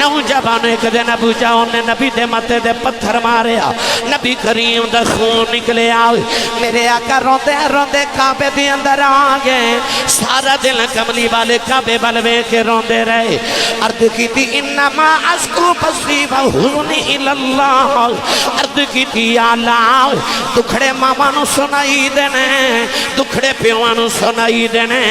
نوجوان ایک دن ابو جہل نے نبی دے متے دے پتھر مارے نبی کریم دا خون نکلے آئے میرے آقا روندے روندے کعبے دی اندر آگئے سارا دل کملی والے کعبے بلوے کے روندے رہے عرض کی تھی انما اشکو بثی و حزنی الاللہ عرض کی تھی یا اللہ دکھڑے ماما نو سنائی دینے دکھڑے پیوان نو سنائی دینے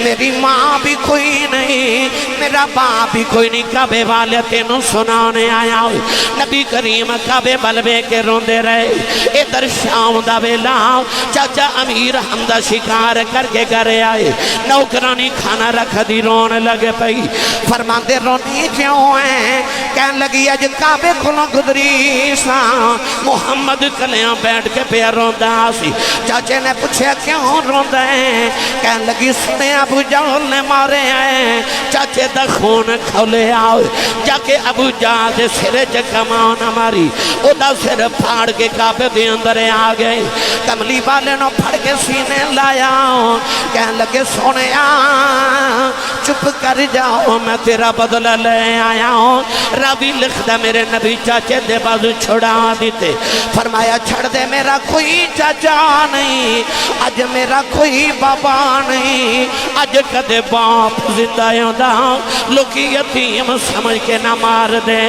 میری ماں بھی کوئی نہیں میرا باپ بھی کوئی نہیں کعبے والے تینوں سنانے آیا نبی کریم کعبے بلوے کے روندے رہے ادھر شام دا ویلا چاچا امیر حمدہ شکار کر کے گھرے آئے نوکرانی کھانا رکھ دی رون لگے پئی فرماندے رونی کیوں ہیں کہن لگی اج کعبے کھلوں گدری سا محمد کلیاں بیٹھ کے پہ روندہ سی چاچے نے پوچھے کیوں روندہ ہیں کہن لگی سنے ابو جہل نے مارے ہیں چاچے دا خون کھولے آؤ جا کے ابو جہل دے سرے کمان ہماری او دا سر پھاڑ کے کعبے دے اندر آگئے کملی والے نو پھڑ کے سینے لایا کہن لگے سونے چپ کر جاؤ میں تیرا بدلہ لے آیا ہوں راوی لکھ دا میرے نبی چاچے دے بازو چھڑا دیتے فرمایا چھڑ دے میرا کوئی چاچا نہیں آج میرا کوئی بابا نہیں آج کدے باپ زندہ دا لوکی یتیم سمجھ کے نہ مار دے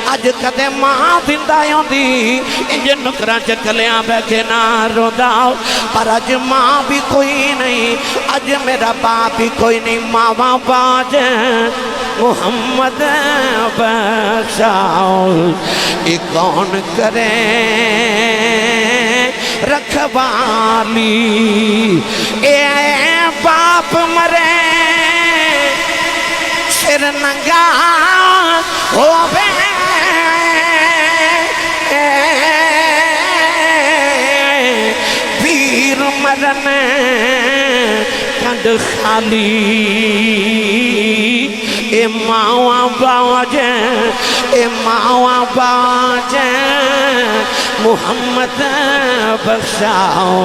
آج کدے ماں زندہ دی انجھ نکرہ چکلیاں بے کے نہ رو دا پر آج ماں بھی کوئی نہیں آج میرا باپ بھی کوئی نہیں ماں باج محمد بخشاؤ یہ کون کرے رکھوالی اے باپ مرے سر ننگا ہووے پیر مرن کند خالی اے ماں باج محمد بخشاؤ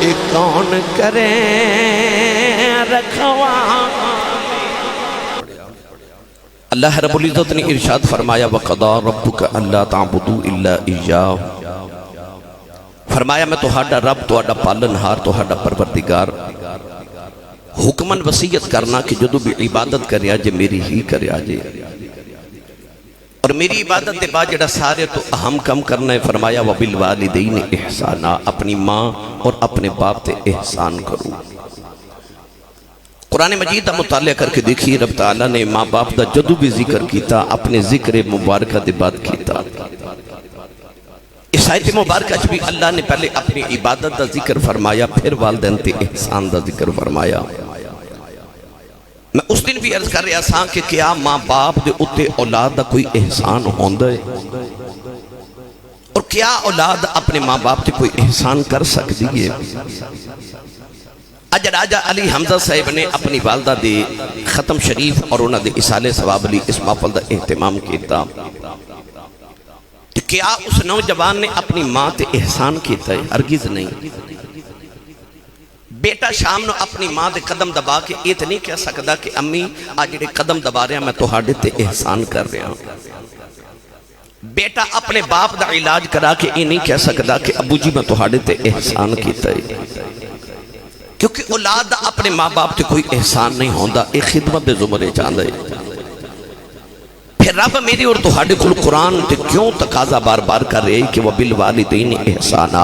اے کون کرے رکھوا اللہ رب العزت نے ارشاد فرمایا وَقَضَى رَبُّكَ أَلَّا تَعْبُدُوا إِلَّا إِيَّاهُ فرمایا میں توہاڈا رب توہاڈا پالنہار توہاڈا پروردگار حکمن وصیت کرنا کہ جدو بھی عبادت کریا جے میری ہی کریا جے اور میری عبادت دے بعد جڑا سارے تو اہم کم کرنا ہے فرمایا وَبِالْوَالِدَيْنِ احسانا اپنی ماں اور اپنے باپ تے احسان کرو قرآن مجید دا مطالعہ کر کے دیکھیے رب تعالیٰ نے ماں باپ دا جدو بھی ذکر کیتا اپنے ذکر مبارکہ دے بعد کیتا اس آیت مبارکہ بھی اللہ نے پہلے اپنی عبادت دا ذکر فرمایا پھر والدین تے احسان دا ذکر فرمایا میں اس دن بھی عرض کر رہا ساں کہ کیا ماں باپ دے اتے اولاد دا کوئی احسان ہوندہ ہے اور کیا اولاد اپنے ماں باپ تے کوئی احسان کر سکتی ہے اج راجہ علی حمزہ صاحب نے اپنی والدہ دے ختم شریف اور انہوں نے اسالِ ثواب علی اس محفل دا اہتمام کیتا کہ کیا اس نوجوان نے اپنی ماں تے احسان کیتا ہے ہرگز نہیں بیٹا شام نو اپنی ماں دے قدم دبا کے یہ تو نہیں کہہ سکتا کہ امی آج جڑے قدم دبا رہے ہیں میں توہاڈے تے احسان کر رہا ہوں بیٹا اپنے باپ دا علاج کرا کے یہ نہیں کہہ سکتا کہ ابو جی میں توہاڈے تے احسان کیتا ہے کیونکہ اولاد اپنے ماں باپ تے کوئی احسان نہیں ہوندہ ایک خدمت دے زمرے چاندے پھر رب میری اور توہاڈے کل قرآن تے کیوں تقاضا بار بار کر رہے کہ وَبِالْوَالِدَيْنِ احسانا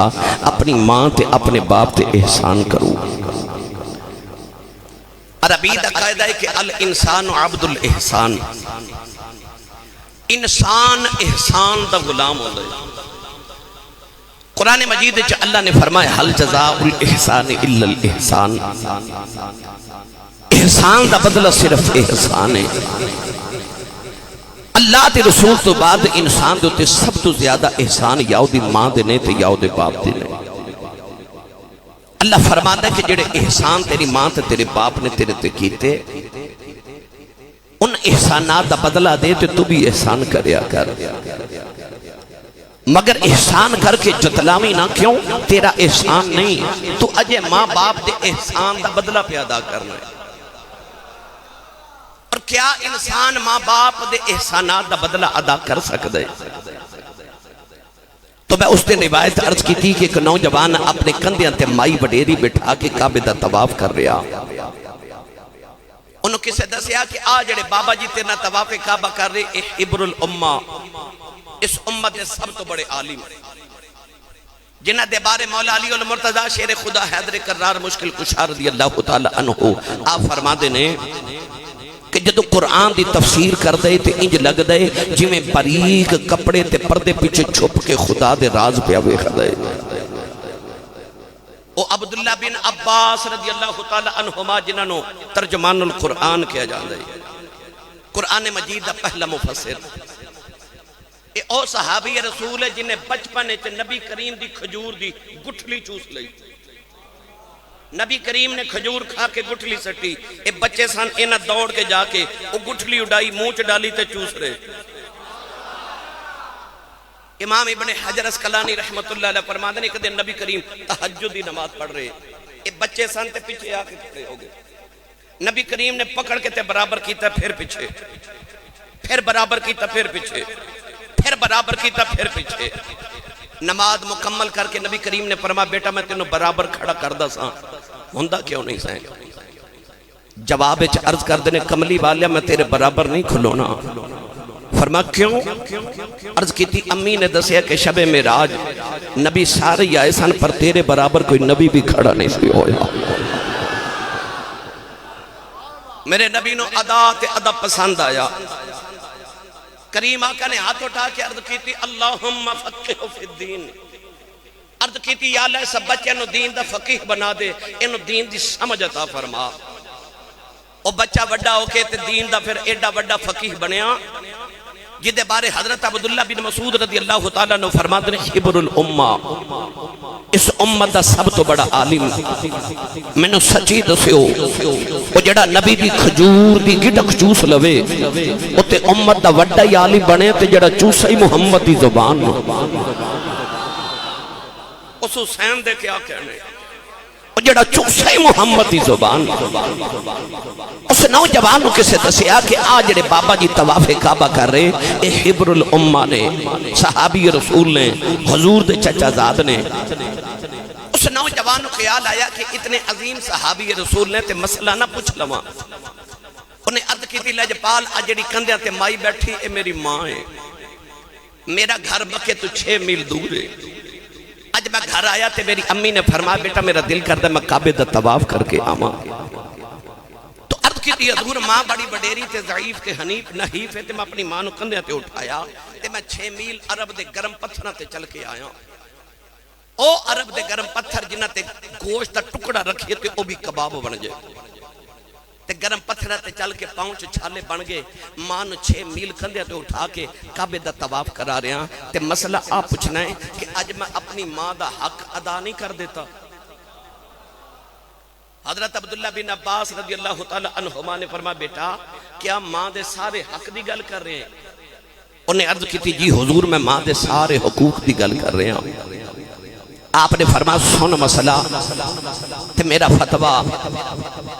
اپنی ماں تے اپنے باپ تے احسان کرو عربی دا قاعدہ ہے کہ الانسان عبد الاحسان انسان احسان دا غلام ہوتا ہے قرآن مجید چا اللہ نے فرمایا حل جزاء الاحسان الا الاحسان احسان دا بدلہ صرف احسان ہے اللہ تے رسول تو بعد انسان دے ہوتے سب تو زیادہ احسان یاو دی ماں دے نے تے یاو دے باپ دے نے اللہ فرماتا ہے کہ جڑے احسان تیری ماں تے تیرے باپ نے تیرے تے کیتے ان احسانات دا بدلہ دے تے تو بھی احسان کریا کر مگر احسان کر کے جتلاوی نہ کیوں تیرا احسان نہیں تو اجے ماں باپ دے احسان دا بدلہ پیدا کرنا ہے اور کیا انسان ماں باپ دے احسانات دا بدلہ ادا کر سکتا ہے؟ تو میں اس دن روایت عرض کی تھی کہ ایک نوجوان اپنے کندھیاں تے مائی وڈیری بٹھا کے کعبے دا طواف کر رہا. انہوں کسے دسیا کہ جڑے بابا جی تیرنا طواف کعبہ کر رہے اے حبر الامہ، اس امت دے سب تو بڑے عالم جنہ دے بارے مولا علی المرتضی شیر خدا حیدر کرار مشکل کشا رضی اللہ تعالی عنہ آپ فرما دینے کہ جدو قرآن دی تفسیر کر دے تے انج لگ دے جی میں باریک کپڑے تے پردے پیچھے چھپ کے خدا دے راز پہ ویکھ دے. او عبداللہ بن عباس رضی اللہ تعالی عنہما جنہاں نو ترجمان القرآن کیا جاندے، قرآن مجید دا پہلا مفسر، اے او صحابی رسول ہے جنہیں بچپن چ نبی کریم دی کھجور دی گٹھلی چوس لئی. نبی کریم نے کھجور کھا کے گٹھلی سٹی، اے بچے سان اینا دوڑ کے جا کے او گٹھلی اڑائی منہ چ ڈالی تے چوس رہے. امام ابن حجر اسقلانی رحمت اللہ علیہ فرماتے ہیں کہ دن نبی کریم تہجدی نماز پڑھ رہے، اے بچے سان تے پیچھے آ کے کھڑے ہو گئے. نبی کریم نے پکڑ کے تے برابر کیتا پھر پیچھے، پھر برابر کیتا پھر پیچھے، پھر برابر کیتا پھر پیچھے. نماز مکمل کر کے نبی کریم نے فرمایا بیٹا میں تینوں برابر کھڑا کردہ ساں، ہوندہ کیوں نہیں سائیں؟ جواب عرض کر دینے کملی والیا میں تیرے برابر نہیں کھلونا. فرمایا کیوں؟ عرض کی تھی امی نے دسیا کہ شب معراج نبی سارے آئے سن پر تیرے برابر کوئی نبی بھی کھڑا نہیں سی ہویا. میرے نبی نو ادا پسند آیا. کریم آقا نے ہاتھ اٹھا کے عرض کی تھی اللہم فقہ فی الدین، عرض کی تھی یا اللہ سب بچے انہوں دین دا فقیح بنا دے، انہوں دین دی سمجھ عطا فرما. او بچہ وڈا ہو کے تے دین دا پھر ایڈا وڈا فقیح بنیا جدے بارے حضرت عبداللہ بن مسعود رضی اللہ تعالیٰ نے فرماتے ہیں حبر الامہ، اس امت دا سب تو بڑا عالم میں نے سچی دسیو وہ جڑا نبی دی کھجور دی گٹک چوس لوے وہ تے امت دا وڈا ہی عالم بنے تے جڑا چوسا ہی محمد دی زبان. اس حسین دے کیا کہنے جڑا چوسا ہی محمد دی زبان. اس نوجوان کو کسے دسیا کہ جڑے بابا جی طواف کعبہ کر رہے اے حبر الامہ نے، صحابی رسول نے، حضور دے چچا زاد نے. اس نوجوان کو خیال آیا کہ اتنے عظیم صحابی رسول نے تے مسئلہ نہ پوچھ لواں. انہیں عرض کی تھی لجپال جڑی کندھیاں تے مائی بیٹھی اے میری ماں ہے، میرا گھر بکے تو 6 میل دور ہے. آج میں گھر آیا تے میری امی نے فرمایا بیٹا میرا دل کردہ میں کعبے دا طواف کر کے آواں. تو عرض کی تھی حضور ماں بڑی بڑیری تے ضعیف تے حنیف نحیف ہے تے میں اپنی ماں نو کندھیاں تے اٹھایا تے میں 6 میل عرب دے گرم پتھراں تے چل کے آیا. او عرب دے گرم پتھر جنہ تے گوشت دا ٹکڑا رکھیے تے او بھی کباب بن جائے تے گرم پتھرہ تے چل کے پاؤں چ چھالے بن گئے. ماں نو 6 میل کندھیاں تے اٹھا کے کعبے دا طواف کرا رہے ہیں تے مسئلہ آپ پوچھنا ہے کہ اج میں اپنی ماں دا حق ادا نہیں کر دیتا. حضرت عبداللہ بن عباس رضی اللہ تعالی عنہما نے فرمایا بیٹا کیا ماں دے سارے حق دی گل کر رہے ہیں؟ انہیں عرض کی تھی جی حضور میں ماں دے سارے حقوق دی گل کر رہے ہیں. آپ نے فرمایا سن مسئلہ تے میرا فتوہ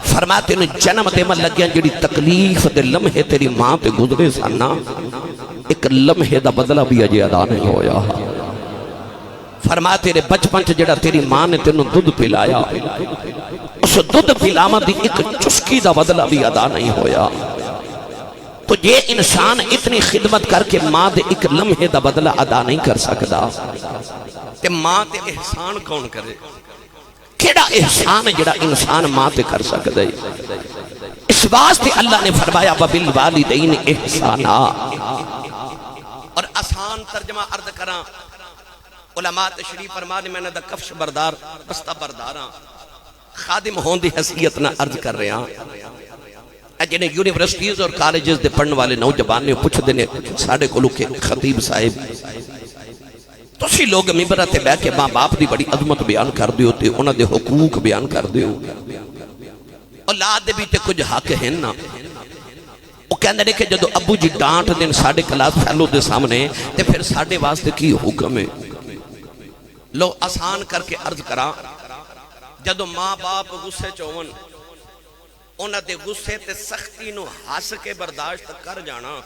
فرمایا تینوں جنم دے من لگیاں جڑی تکلیف دے لمحے تیری ماں تے گزرے سانا ایک لمحے دا بدلہ بھی اجے ادا نہیں ہویا. فرمایا تیرے بچپن چ جڑا تیری ماں نے تینوں دودھ پلایا اس دودھ پلاما دی ایک چسکی دا بدلہ بھی ادا نہیں ہویا. تو یہ انسان اتنی خدمت کر کے ماں دے ایک لمحے دا بدلہ ادا نہیں کر سکتا تے ماں تے احسان کون کرے؟ کیڑا احسان جڑا انسان ماں تے کر سکتا ہے؟ اس واسطے اللہ نے فرمایا وَبِالْوَالِدَيْنِ احسانا. اور آسان ترجمہ عرض کراں علماء تشریف فرمانے میں نے دا کفش بردار بستہ برداراں خادم ہون دی حیثیت نہ عرض کر رہے ہیں. جنہیں یونیورسٹیز اور کالجز دے پڑھنے والے نوجوان نے پوچھ دینے ساڑھے کو لوگ خطیب صاحب تو اسی لوگ ممبرہ تے بیٹھ کے ماں باپ دی بڑی عظمت بیان کر دیو تے انہاں دے حقوق بیان کر دیو اولاد دے بھی تے کچھ حق ہیں نا. وہ کہنے لے کہ جدو ابو جی ڈانٹ دن ساڑھے کلاس فیلو دے سامنے تے پھر ساڑھے واسطے کی حکم ہے. لو آسان کر کے عرض کرا جدو ماں باپ غصے چون انہاں دے غصے تے سختی نو ہس کے برداشت کر جانا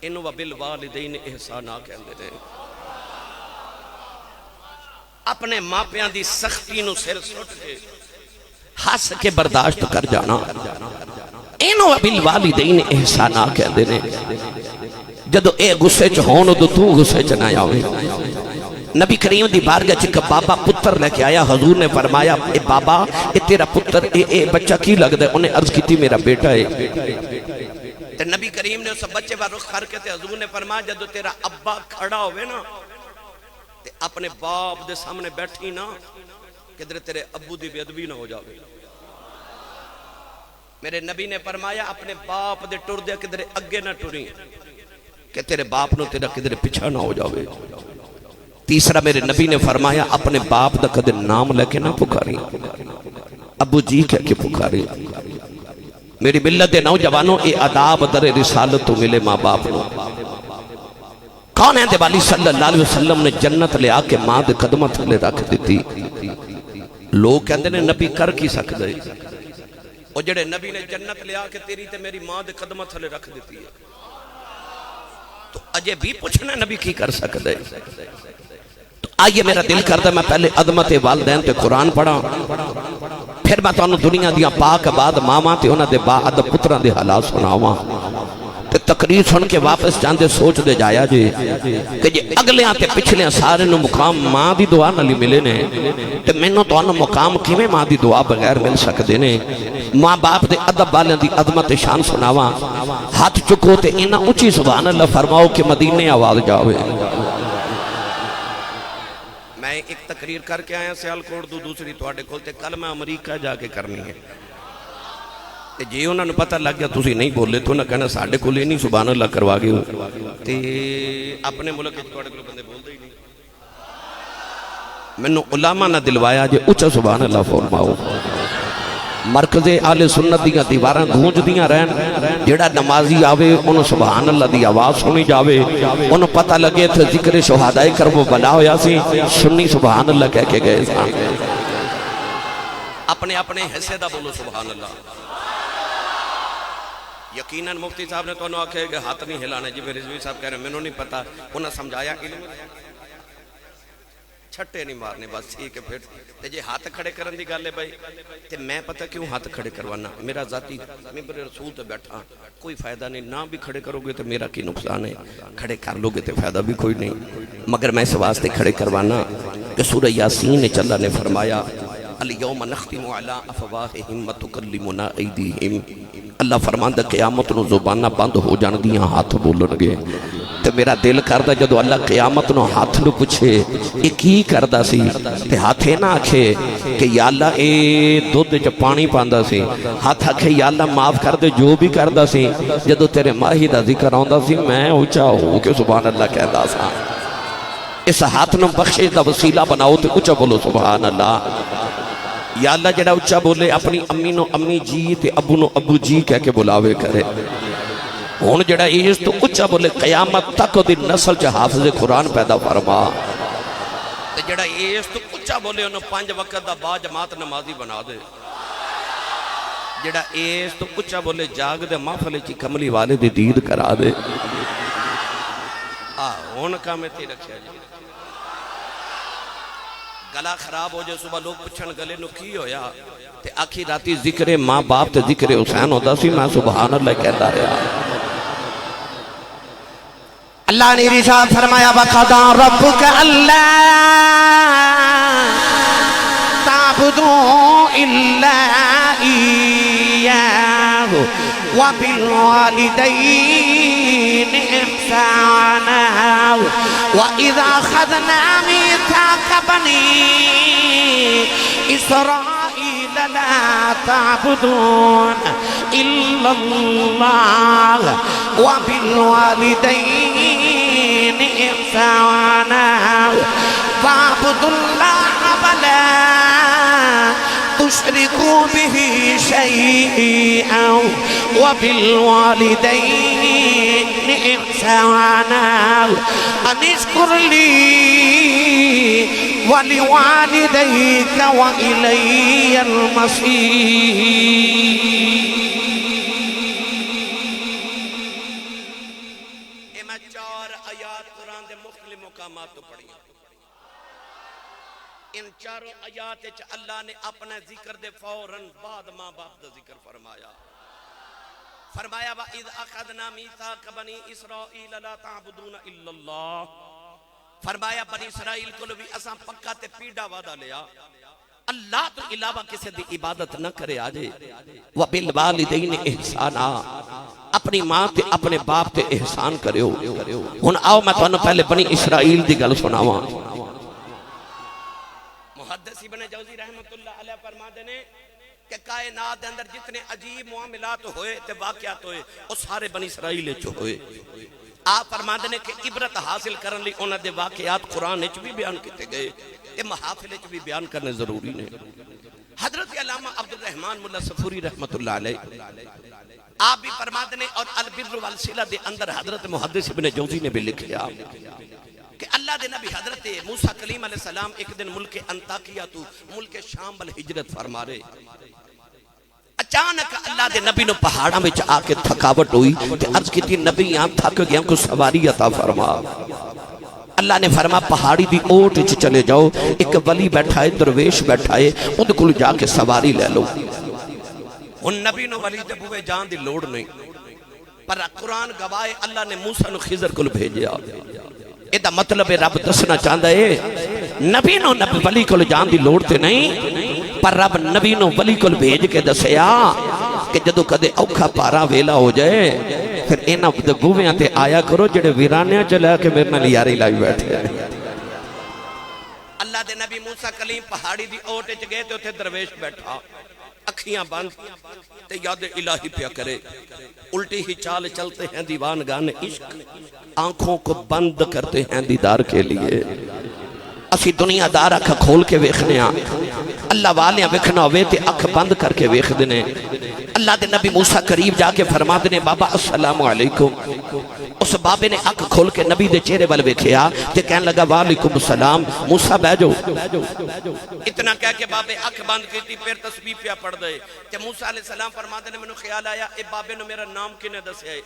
انہوں وبالوالدین احسانا کہندے نے اپنے ماپیاں دی سختی نو سر سٹ کے ہس کے برداشت کر جانا انہوں وبالوالدین احسانا کہندے نے جدو اے غصے چ ہون ادو تو غصے چ نہ آوے نبی کریم دی بارگاہ چ بابا پتر لے کے آیا حضور نے فرمایا اے بابا اے تیرا پتر اے بچہ کی لگدا ہے انہیں عرض کیتی میرا بیٹا ہے تے نبی کریم نے اس بچے پر رخ کر کے تے حضور نے فرمایا جدو تیرا ابا کھڑا ہوئے نا تے اپنے باپ دے سامنے بیٹھی نا کدھر تیرے ابو دی بے ادبی نہ ہو جاوے میرے نبی نے فرمایا اپنے باپ دے ٹر دے کدھر اگے نہ ٹری کہ تیرے باپ نو تیرا کدھر پیچھا نہ ہو جاوے تیسرا میرے نبی نے فرمایا اپنے باپ دا کدھر نام لے کے نہ پکاری ابو جی کہہ کے پکاری میری ملت نوجوانوں اے عذاب در رسالت تو ملے ماں باپ نو کون ہے دیوالی صلی اللہ علیہ وسلم نے جنت لے آکے ماں دے قدمت لے رکھ دیتی لوگ کہندے نے نبی کر کی سکتے اور جڑے نبی نے جنت لے آکے تیری تے میری ماں دے قدمت لے رکھ دیتی ہے تو اجے بھی پوچھنا نبی کی کر سکتے تو آئیے میرا دل کرتا ہے میں پہلے عظمت والدین تے قرآن پڑھا پھر میں تو دنیا دیا پاک بعد ماما تے انہاں دے با ادب پتران دے حالات سناواں تے تقریر سن کے واپس جاندے سوچ دے جایا جی کہ جی اگلے آتے پچھلے سارے نو مقام ماں دی دعا نالی ملے نے تے میں نو تو انہوں مقام کیویں ماں دی دعا بغیر مل سکتے نے ماں باپ دے ادب والے دی عظمت شان سناواں ہاتھ چکو تے انہاں اونچی سبحان اللہ فرماؤ کہ مدینے آواز جاوے میں ایک تقریر کر کے آیا سیال کوڑ دوسری توڑے کھولتے کل میں امریکہ جا کے کرنی ہے جی انہوں نے پتہ لگ گیا تُسی نہیں بولے تو انہوں نے کہنا ساڑھے کو لے نہیں سبحان اللہ کروا گئے ہو تے اپنے ملک کے توڑے کو بندے بول دے ہی نہیں میں نے علماء نہ دلوایا جے اچھا سبحان اللہ فرماؤ مرکز آل سنت دیاں دیواراں گونج دیاں رہن جڑا نمازی آوے انہوں سبحان اللہ دی آواز سنی جاوے انہوں پتہ لگے تھے ذکر شہدائے کربو بلا ہویا سی سنی سبحان اللہ کہہ کے گئے سان اپنے اپنے حصے دا بولو سبحان اللہ یقیناً مفتی صاحب نے تو انہوں آکھے کہ ہاتھ نہیں ہلانے جی میں رضوی صاحب کہہ رہے ہیں میں نے نہیں پتا انہوں نے سمجھایا علم چھٹے نہیں مارنے بس ٹھیک ہے پھر تے جی ہاتھ کھڑے کرن دی گل ہے بھائی تے میں پتہ کیوں ہاتھ کھڑے کروانا میرا ذاتی ممبر رسول تے بیٹھا کوئی فائدہ نہیں نہ بھی کھڑے کرو گے تو میرا کی نقصان ہے کھڑے کر لو گے تو فائدہ بھی کوئی نہیں مگر میں اس واسطے کھڑے کروانا کہ سورہ یاسین نے اللہ نے فرمایا الیوم نختم علی افواہہم وتکلمنا ایدیہم اللہ فرماندا قیامت نو زباناں بند ہو جان دیاں ہاتھ بولن گے تے میرا دل کردا جدو اللہ قیامت نو ہاتھ نو پوچھے اے کی کردا سی تے ہاتھ نہ آکھے کہ یا اللہ اے دودھ وچ پانی پاندا سی ہاتھ آکھے یا اللہ معاف کر دے جو بھی کردا سی جدو تیرے ماہی دا ذکر آندا سی میں اونچا ہو کے سبحان اللہ کہدا سا اس ہاتھ نو بخشش دا وسیلہ بناؤ تے اونچا بولو سبحان اللہ یا اللہ جڑا اچھا بولے اپنی امی نو امی جی تے ابو نو ابو جی کہہ کے بلاوے کرے ہون جڑا ایس تو اچھا بولے قیامت تک دی نسل چا حافظ قرآن پیدا فرما تے جڑا ایس تو اچھا بولے انہوں 5 وقت دا با جماعت نمازی بنا دے جڑا ایس تو اچھا بولے جاگ دے محفل چی کملی والے دی دید کرا دے ہون کامے تی رکھیا جی گلا خراب ہو جائے صبح لوگ پچھن گلے نو کی ہویا تے آکھی راتی ذکر ماں باپ تے ذکر حسین ہوتا سی میں سبحان اللہ کہتا رہا اللہ نے ارشاد فرمایا وَقَضَى رَبُّكَ أَلَّا تَعْبُدُوا إِلَّا إِيَّاهُ وَبِالْوَالِدَيْنِ إِحْسَانًا وَإِذَا أَخَذْنَا مِيثَاقَ بَنِي إِسْرَائِيلَ لَا تَعْبُدُونَ إِلَّا اللَّهَ وَبِالْوَالِدَيْنِ إِحْسَانًا وَاعْبُدُوا اللَّهَ وَلَا تُشْرِكُوا بِهِ شَيْئًا وَبِالْوَالِدَيْنِ إِحْسَانًا أَنِ اشْكُرْ لِي وَلِوَالِدَيْكَ وَإِلَيَّ الْمَصِيرُ۔ میں 4 آیات قرآن دے مختلف مقامات تو پڑھی ہیں۔ ان 4 آیات اللہ نے اپنے ذکر دے فوراً بعد ماں باپ دا ذکر فرمایا۔ فرمایا وَإِذْ أَخَذْنَا مِيثَاقَ بَنِي إِسْرَائِيلَ لَا تَعْبُدُونَ إِلَّا اللَّهَ۔ فرمایا بنی اسرائیل کو بھی اساں پکا تے پیڑا وعدہ لیا اللہ تو علاوہ کسی دی عبادت نہ کرے آجے۔ وَبِالْوَالِدَيْنِ إِحْسَانًا، اپنی ماں تے اپنے باپ تے احسان کریو۔ ہن آؤ میں تو پہلے بنی اسرائیل دی گل سناواں۔ محدث ابن جوزی رحمت اللہ علیہ فرما دینے کہ کائنات دے اندر جتنے عجیب معاملات ہوئے تے واقعات ہوئے وہ سارے بنی اسرائیل چ ہوئے۔ آپ فرما دینے کہ عبرت حاصل کرن لی انہاں دے واقعات قرآن وچ بھی بیان کیتے گئے تے محافل وچ بھی بیان کرنے ضروری نے۔ حضرت علامہ عبد الرحمن ملا صفوری رحمت اللہ علیہ آپ بھی فرما دینے اور البر والصلہ دے اندر حضرت محدث ابن جوزی نے بھی لکھیا کہ اللہ دے نبی حضرت موسیٰ کلیم علیہ السلام ایک دن ملک انطاکیہ تو ملک شام بل ہجرت فرما رہے۔ اچانک اللہ دے نبی نو پہاڑاں میں آ کے تھکاوٹ ہوئی تے عرض کی تھی نبی یہاں تھک گیا کو سواری عطا فرما۔ اللہ نے فرما پہاڑی دی اوٹ وچ چلے جاؤ، ایک ولی بیٹھا ہے درویش بیٹھا ہے ان کو جا کے سواری لے لو۔ ان نبی نو ولی دے بوئے جان دی لوڑ نہیں، پر قرآن گواہے اللہ نے موسیٰ نو خضر کو بھیجیا۔ ایدہ مطلب رب دسنا چاہتا ہے نبی نو نبی ولی کو جان دی لوڑ تے نہیں، پر رب نبی نو ولی کو بھیج کے دسیا کہ جدو کدے اوکھا پارا ویلا ہو جائے پھر اینا بویاں تے آیا کرو جڑے ویرانیاں چلا کے میرے نال یاری لائی بیٹھے ہیں۔ اللہ دے نبی موسیٰ کلیم پہاڑی دی اوٹے چ گئے تے اتھے درویش بیٹھا، اکھیاں بند تے یاد الہی پیا کرے، الٹی ہی چال چلتے ہیں دیوان گان عشق، آنکھوں کو بند کرتے ہیں دیدار کے لیے۔ اسی دنیا دار اکھ کھول کے ویکھنے آن، اللہ والیاں ویکھنا ہوئے تے اکھ بند کر کے ویکھ دینے۔ اللہ دے نبی موسیٰ قریب جا کے فرما دینے بابا السلام علیکم۔ اس بابے نے اکھ کھول کے نبی دے چہرے بل ویکھیا تے کہنے لگا وعلیکم السلام موسیٰ بیجو۔ اتنا کہہ کے بابے اکھ بند کیتی پھر تسبیح پیا پڑھ دے تے موسیٰ علیہ السلام فرما دینے میں نے خیال آیا اے بابے نے میرا نام کنے دس ہے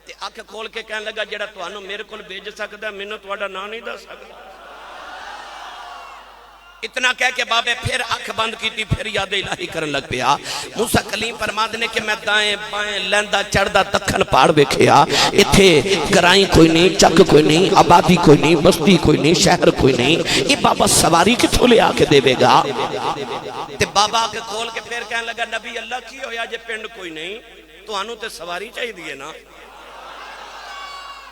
تے اکھ کھول کے کہنے لگا جڑا تو آنو میرے کل بھیج سکتا ہے میں نے تو آڈا نام نہیں دس سکتا۔ اتنا کہہ کے بابے پھر اکھ بند کی تھی پھر یاد الہی کرن لگ پیا۔ موسیٰ کلیم فرما دینے کہ میں دائیں بائیں لیندہ چڑھدا دکھن پاڑ بیکھیا، اتھے گرائیں کوئی نہیں، چک کوئی نہیں، آبادی کوئی نہیں، بستی کوئی نہیں، شہر کوئی نہیں، یہ بابا سواری کتھوں لے آکے دے بے گا؟ تے بابا کے کھول کے پھر کہنے لگا نبی اللہ کی ہویا جے پنڈ کوئی نہیں تو آنو تے سواری چاہی دیئے نا۔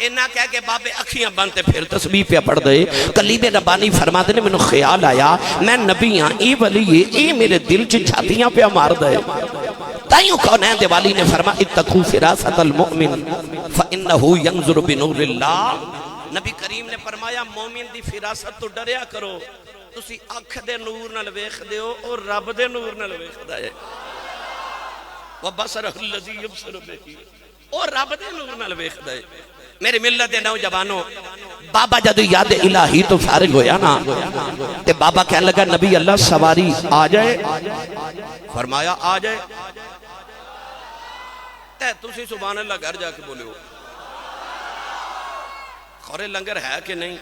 انہاں کہہ کے بابے اکھیاں بنتے پھر تسبیح پہ پڑھ دے۔ کلیم ربانی فرما دینے میں نے خیال آیا میں نبی ہاں ای ولی ای میرے دل چ چھاتیاں پہ مار دے۔ تائیوں کونین دے والی نے فرما اتقو فراست المؤمن فإنہو ینظر بنور اللہ۔ نبی کریم نے فرمایا مومن دی فراست تو ڈریا کرو، تسی اکھ دے نور نال ویکھ دیو اور رب دے نور نال ویکھ دے۔ وَبَصَرَهُ الَّذِي يُبْصِرُ بِهِ، اور رب دے نور نال ویکھ دے۔ میرے ملت دے نوجوانوں بابا جدو یاد الہی تو فارغ ہویا نا تے بابا کہنے لگا نبی اللہ سواری آ جائے، فرمایا آ جائے تے تسی سبحان اللہ گھر جا کے بولے ہو خورے لنگر ہے کہ نہیں،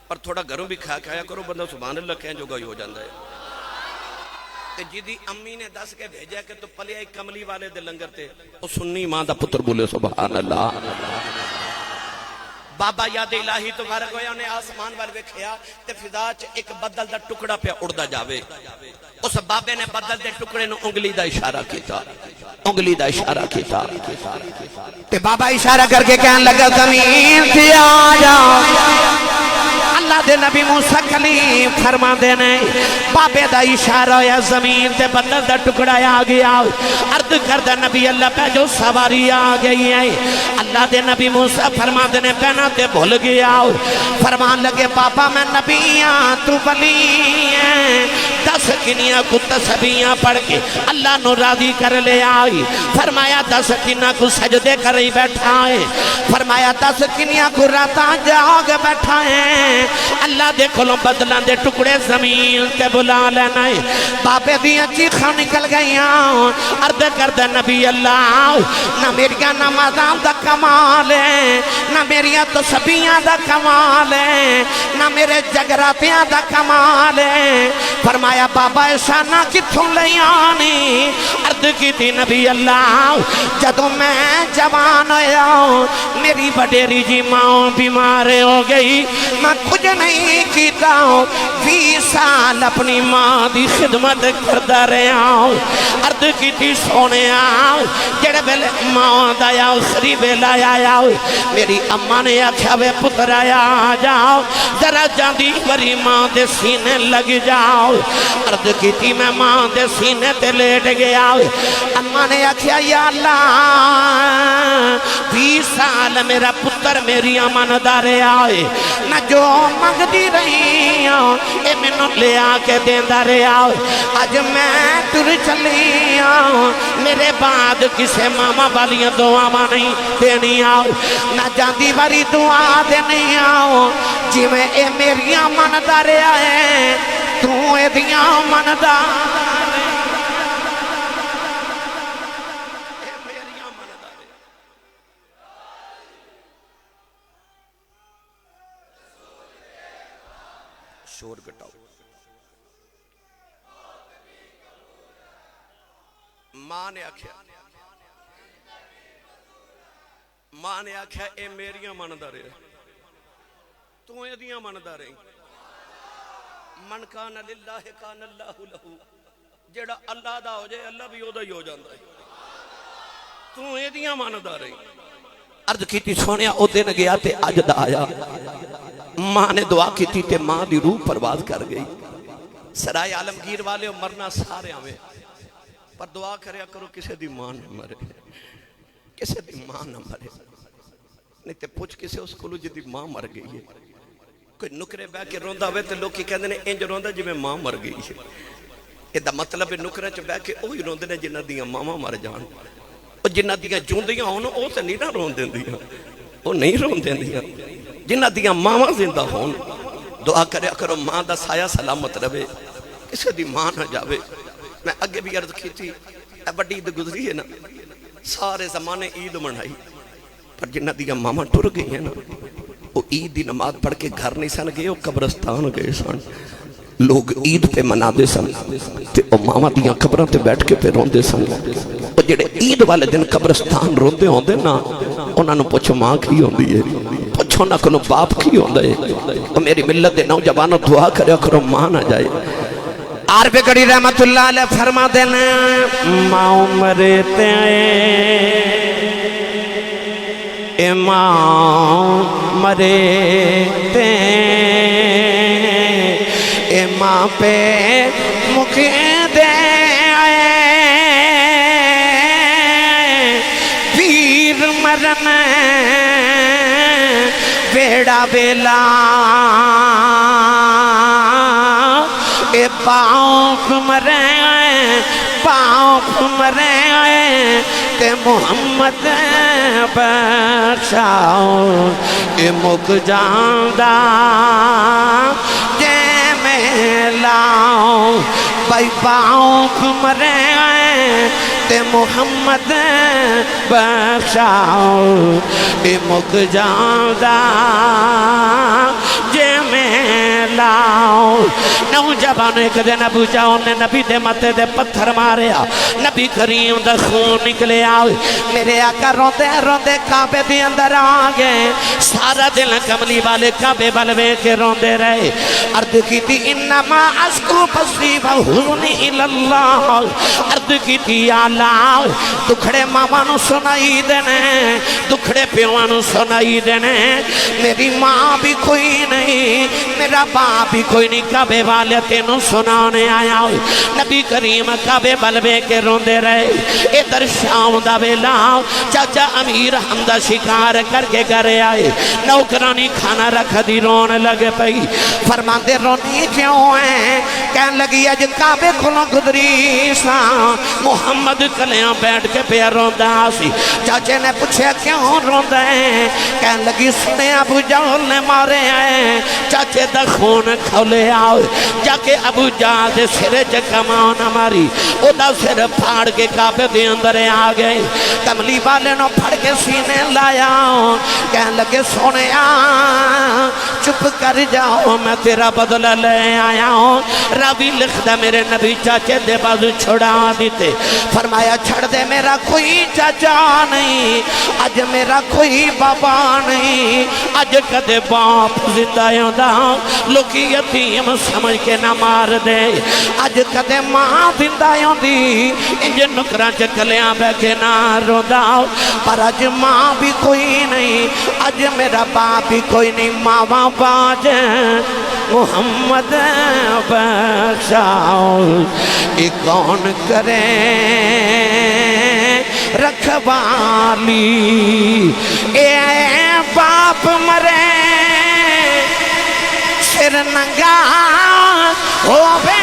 پر تھوڑا گھروں بھی کھا کھایا کرو بندہ سبحان اللہ کہیں جو گئی ہو جاندہ ہے۔ جیدی امی نے دس کے بھیجا کہ تو پلیا ایک کملی والے دے لنگر تے وہ سنی ماں دا پتر بولے سبحان اللہ۔ بابا یاد الہی تو فارغ ہویا انہیں آسمان والے کھیا تے فضا چ ایک بدل دا ٹکڑا پہ اڑدا جاوے۔ اس بابے نے بدل دے ٹکڑے نو انگلی دا اشارہ کیتا، انگلی دا اشارہ کیتا تے بابا اشارہ کر کے کہنے لگا زمین سے آ جا۔ اللہ دے نبی موسیٰ کلیم فرما دینے بابے دا اشارہ یا زمین تے بدل دا ٹکڑا آ گیا، عرض کردہ نبی اللہ پہ جو سواری آ گئی ہے۔ اللہ دے نبی موسیٰ فرما دینے پہنا تے بھول گیا، فرمان لگے بابا میں نبی ہاں تو ولی ہیں، 10 کنیاں کو تسبیحاں پڑھ کے اللہ نو راضی کر لے آئی فرمایا 10 کنیاں کو سجدے کر ہی بیٹھا ہے فرمایا 10 کنیاں کو راتاں جاگ بیٹھا ہے اللہ دے کولوں بدلاں دے ٹکڑے زمین تے بلا لینا ہے بابے دیاں چیخاں نکل گئیاں عرض کردہ نبی اللہ نہ میریاں نمازاں دا کمال ہے نہ میریاں تسبیحاں دا کمال ہے نہ میرے جگراتیاں دا کمال ہے فرمایا بابا ایسا نہ کتھوں لیانی عرض کی تھی نبی اللہ جدوں میں جوان ہویا میری بڑیری جی ماں بیمار ہو گئی میں کچھ نہیں کیتا 20 سال اپنی ماں دی خدمت کردہ رہا عرض کی تھی سونے جڑے بیلے ماں دایا خری بیلا آیا میری اماں نے آکھیا وے پتر آیا جاؤ ذرا جاندی وری ماں دے سینے لگ جاؤ عرض کی تھی میں ماں دے سینے تے لیٹ گیا اماں نے آکھیا یا اللہ 20 سال میرا پتر میری امان دارے آئے نہ جو مانگ دی رہی ہوں اے منوں لے آکے دیندہ رہے آؤ آج میں تر چلی ہوں میرے بعد کسے ماما والیاں دعا ماں نہیں دینی آؤ نہ جاندی باری دعا دینی آؤ جی میں اے میری امان دارے آئے تو اے دیاں امان دارے شور گٹاؤ ماں نے آکھیا اے میریاں مندہ رہے تو اے دیاں مندہ رہے من کان للہ کان اللہ لہو جیڑا اللہ دا ہو جائے اللہ بھی اودا ہی ہو جاندہ ہے تو اے دیاں مندہ رہے عرض کی تھی سونیا او دن گیا تے اج دا آیا ماں نے دعا کی تھی تے ماں دی روح پرواز کر گئی سرائے عالمگیر والے مرنا سارے آوے پر دعا کریا کرو کسے دی ماں نہ مرے کسے دی ماں نہ مرے نہیں تے پوچھ کسے اس کلو جی دی ماں مر گئی ہے کوئی نکرے بے کے روندہ ہوئے تے لوگ کی کہندے نے انج روندہ جی میں ماں مر گئی ہے یہ دا مطلب ہے نکرے چ بے کے اوہی روندے نے جنہ دیاں ماما مر جان اور جنہ دیاں جوندیاں ہون او تے نہیں نہ روندے دیاں او نہیں روندے دیاں جنہ دیاں ماما زندہ ہون دعا کریا کرو ماں دا سایہ سلامت رہے کسے دی ماں نہ جاوے میں اگے بھی عرض کی تھی اے بڑی عید گزری ہے نا سارے زمانے عید منائی پر جنہ دیاں ماما ٹر گئی ہیں نا وہ عید دی نماز پڑھ کے گھر نہیں سن گئے وہ قبرستان گئے سن لوگ عید پہ منا دے سن تے وہ ماما دیاں قبروں تے بیٹھ کے پہ رون دے سن وہ جڑے عید والے دن قبرستان رون دے ہوں دے نا انہاں نو پوچھو ماں کی ہوں دی ہے پوچھو نہ کنو باپ کی ہوں دے وہ میری ملت دے نوجوانوں دعا کرے کرو ماں نہ جائے عارف گڑی رحمت اللہ علیہ فرما دینا ماں مرتے اے ماں مرتے اے ماں پہ مکے دے پیر مرن بیڑا بیلا اے پاؤں مرے تے محمد بخشاؤ اے مک جاندہ جے میں لاؤ بھائی پاؤں مرے تے محمد بخشاؤ اے مک جاندہ جے میں لاؤ نوجوان ایک دن ابو جاؤں نے نبی دے متے دے پتھر ماریا نبی کریم دا خون نکلے آئے میرے آقا روندے روندے کعبے دے اندر آگئے سارا دل کملی والے کعبے بلوے کے روندے رہے عرض کی تھی انما اشکو بثی و حزنی الاللہ عرض کی تھی یا اللہ دکھڑے ماما نو سنائی دینے دکھڑے پیوانو سنائی دینے میری ماں بھی کوئی نہیں میرا باپ باپ ہی کوئی نہیں کعبے والے تینوں سنانے آیا ہوئے نبی کریم کعبے بلبے کے روندے رہے ادھر شام دا ویلا چاچا امیر حمدہ شکار کر کے گھرے آئے نوکرانی کھانا رکھ دی رون لگے پئی فرماندے رونی کیوں ہیں کہن لگی اج کعبے کھلوں گدری سا محمد کلیاں بیٹھ کے پہ روندہ سی چاچے نے پوچھے کیوں روندہ ہیں کہن لگی سنے ابو جہل نے مارے ہیں چاچے دا خون کھولے آؤ جا کے ابو جہل دے سرے کمان ہماری او دا سر پھاڑ کے کعبے دے اندر آ گئے کملی والے نو پھڑ کے سینے لایا کہن لگے سونے چپ کر جاؤ میں تیرا بدلہ لے آیا ہوں راوی لکھ دے میرے نبی چاچے دے بازو چھڑا دیتے فرمایا چھڑ دے میرا کوئی چاچا نہیں آج میرا کوئی بابا نہیں آج کدے باپ زندہ یوندہ لوکی یتیم سمجھ کے نہ مار دے آج کدے ماں زندہ یوندی انجے نکران چکلیاں بے کے نہ روندہ پر آج ماں بھی کوئی نہیں آج میرا باپ بھی کوئی نہیں ماں باج محمد بخشاؤ یہ کون کرے رکھوالی اے باپ مرے سر ننگا ہووے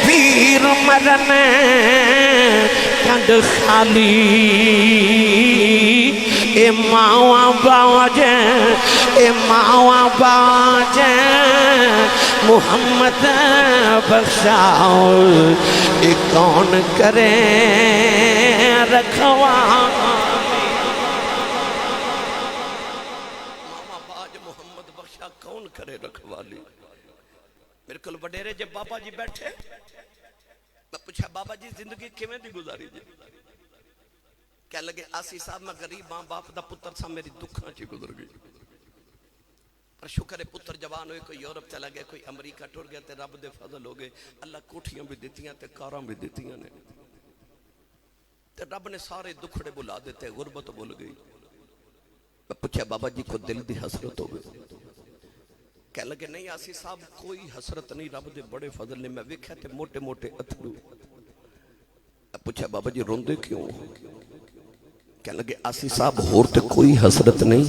پیر مرن کند خالی اے ماں باجیں اے ماں باجیں محمد بخشاؤ اے کون کرے رکھوالی ماں باج محمد بخشا کون کرے رکھوالی میرے کل وڈیرے جب بابا جی بیٹھے میں پوچھا بابا جی زندگی کیویں دی گزاری جی کہہ لگے آسی صاحب میں غریب ماں باپ دا پتر سا میری دکھاں چی گزر گئی پر شکر ہے پتر جوان ہوئے کوئی یورپ چلا گیا کوئی امریکہ ٹور گیا تے رب دے فضل ہو گئے اللہ کوٹھیاں بھی دیتیاں تے کاراں بھی دیتیاں نے تے رب نے سارے دکھڑے بلا دیتے غربت بول گئی میں پوچھا بابا جی کو دل دی حسرت ہو گئی کہہ لگے نہیں آسی صاحب کوئی حسرت نہیں رب دے بڑے فضل نے میں ویکھیا تے موٹے موٹے اتھرو میں پوچھا بابا جی روندے کیوں کہہ لگے آسی صاحب ہور تے کوئی حسرت نہیں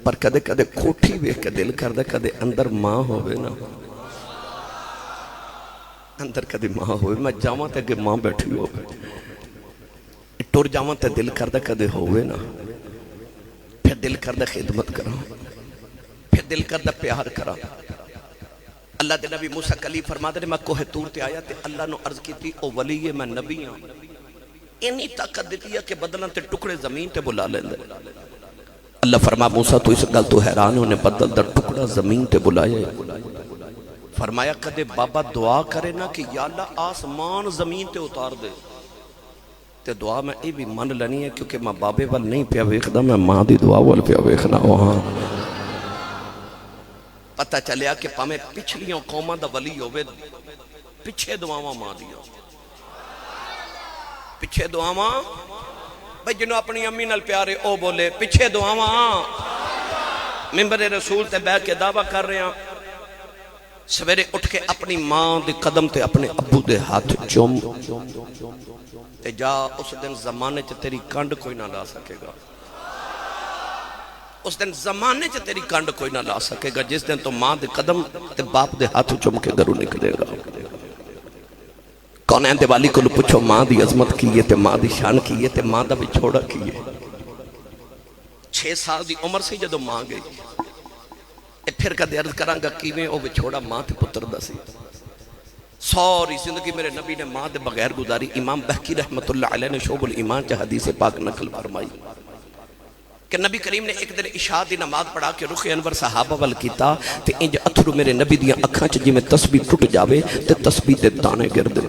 پر کدے کدے کوٹھی ویکھ کے دل کر دے کدے اندر ماں ہوئے نا اندر کدے ماں ہوئے میں جاواں تے کہ ماں بیٹھی ہوئے ٹور جاواں تے دل کر دے کدے ہوئے نا پھر دل کر دے خدمت کرا پھر دل کر دے پیار کرا اللہ دے نبی موسیٰ کلیم فرما دے میں کوہ تور تے آیا تے اللہ نو عرض کی تھی او ولی میں نبی ہوں انہی طاقت دیتی ہے کہ بدلن تے ٹکڑے زمین تے بلا لیں دے اللہ فرما موسیٰ تو اس گل تو حیران ہونے بدل در ٹکڑا زمین تے بلائے فرمایا کدے بابا دعا کرے نا کہ یا اللہ آسمان زمین تے اتار دے تے دعا میں ای بھی من لنی ہے کیونکہ میں بابے وال نہیں پیا ویکھدا میں ماں دی دعا وال پیا ویکھنا وہاں پتہ چلیا کہ پامے پچھلیوں قوماں دا ولی ہوئے پچھے دعاواں ماں دیا پچھے دعاواں بھئی جنہوں اپنی امی نال پیارے او بولے پچھے دعاواں ممبر رسول تے بیٹھ کے دعویٰ کر رہے ہیں سویرے اٹھ کے اپنی ماں دے قدم تے اپنے ابو دے ہاتھ چوم تے جا اس دن زمانے چ تیری کانڈ کوئی نہ لا سکے گا اس دن زمانے چ تیری کانڈ کوئی نہ لا سکے گا جس دن تو ماں دے قدم تے باپ دے ہاتھ چوم کے گھروں نکلے گا کون ہے والی کو پوچھو ماں دی عظمت کیے تے ماں دی شان کیے تے ماں دا بچھوڑا کیے 6 سال دی عمر سے جدو ماں گئی پھر کدے عرض کراں گا کیویں او بچھوڑا ماں تے پتر دا سی ساری زندگی میرے نبی نے ماں دے بغیر گزاری امام بہقی رحمت اللہ علیہ نے شعب الایمان چا حدیث پاک نقل فرمائی کہ نبی کریم نے ایک دن عشاء دی نماز پڑھا کے رخ انور صحابہ وال کیتا تے انج اتھرو میرے نبی دیاں اکھاں چ جویں تسبیح ٹوٹ جاوے تے تسبیح دے دانے گر دے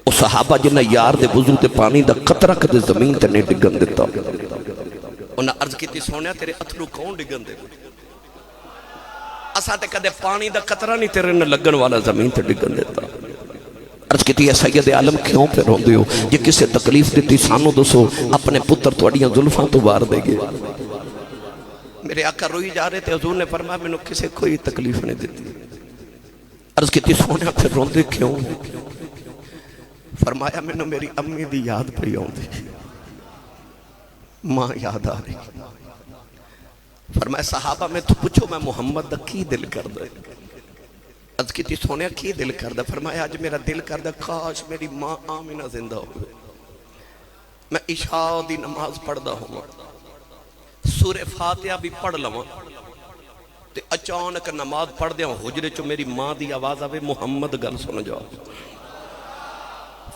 او صحابہ جنہ یار دے وضو تے پانی دا قطرہ کدے زمین تے نہیں ڈگن دیتا انہاں عرض کیتی سونیا تیرے اتھرو کون ڈگن دے اساں تے کدے پانی دا قطرہ نہیں تیرے نہ لگن والا زمین تے ڈگن دیتا عرض کی ہے سید عالم کیوں پہ روندے ہو؟ جے کسے تکلیف دیتی سانو دسو، اپنے پتر توڑیاں زلفاں تو بار دے گے۔ میرے آقا روئی جا رہے تھے، حضور نے فرمایا میں نے کسے کوئی تکلیف نہیں دیتی۔ عرض کی سونے پھر روندے کیوں؟ فرمایا میں نے میری امی دی یاد پہ آؤں دی، ماں یاد آ رہی۔ فرمایا صحابہ میں تو پوچھو میں محمد دا کی دل کر دے؟ عرض کی سونے کی دل کر دے؟ فرمایا آج میرا دل کر دے کاش میری ماں آمینہ زندہ ہوئے، میں عشاء دی نماز پڑھ دا ہوں، سورہ فاتحہ بھی پڑھ لوں، تے اچانک نماز پڑھ دیا حجرے چو میری ماں دی آواز آوے محمد گل سن جاؤ۔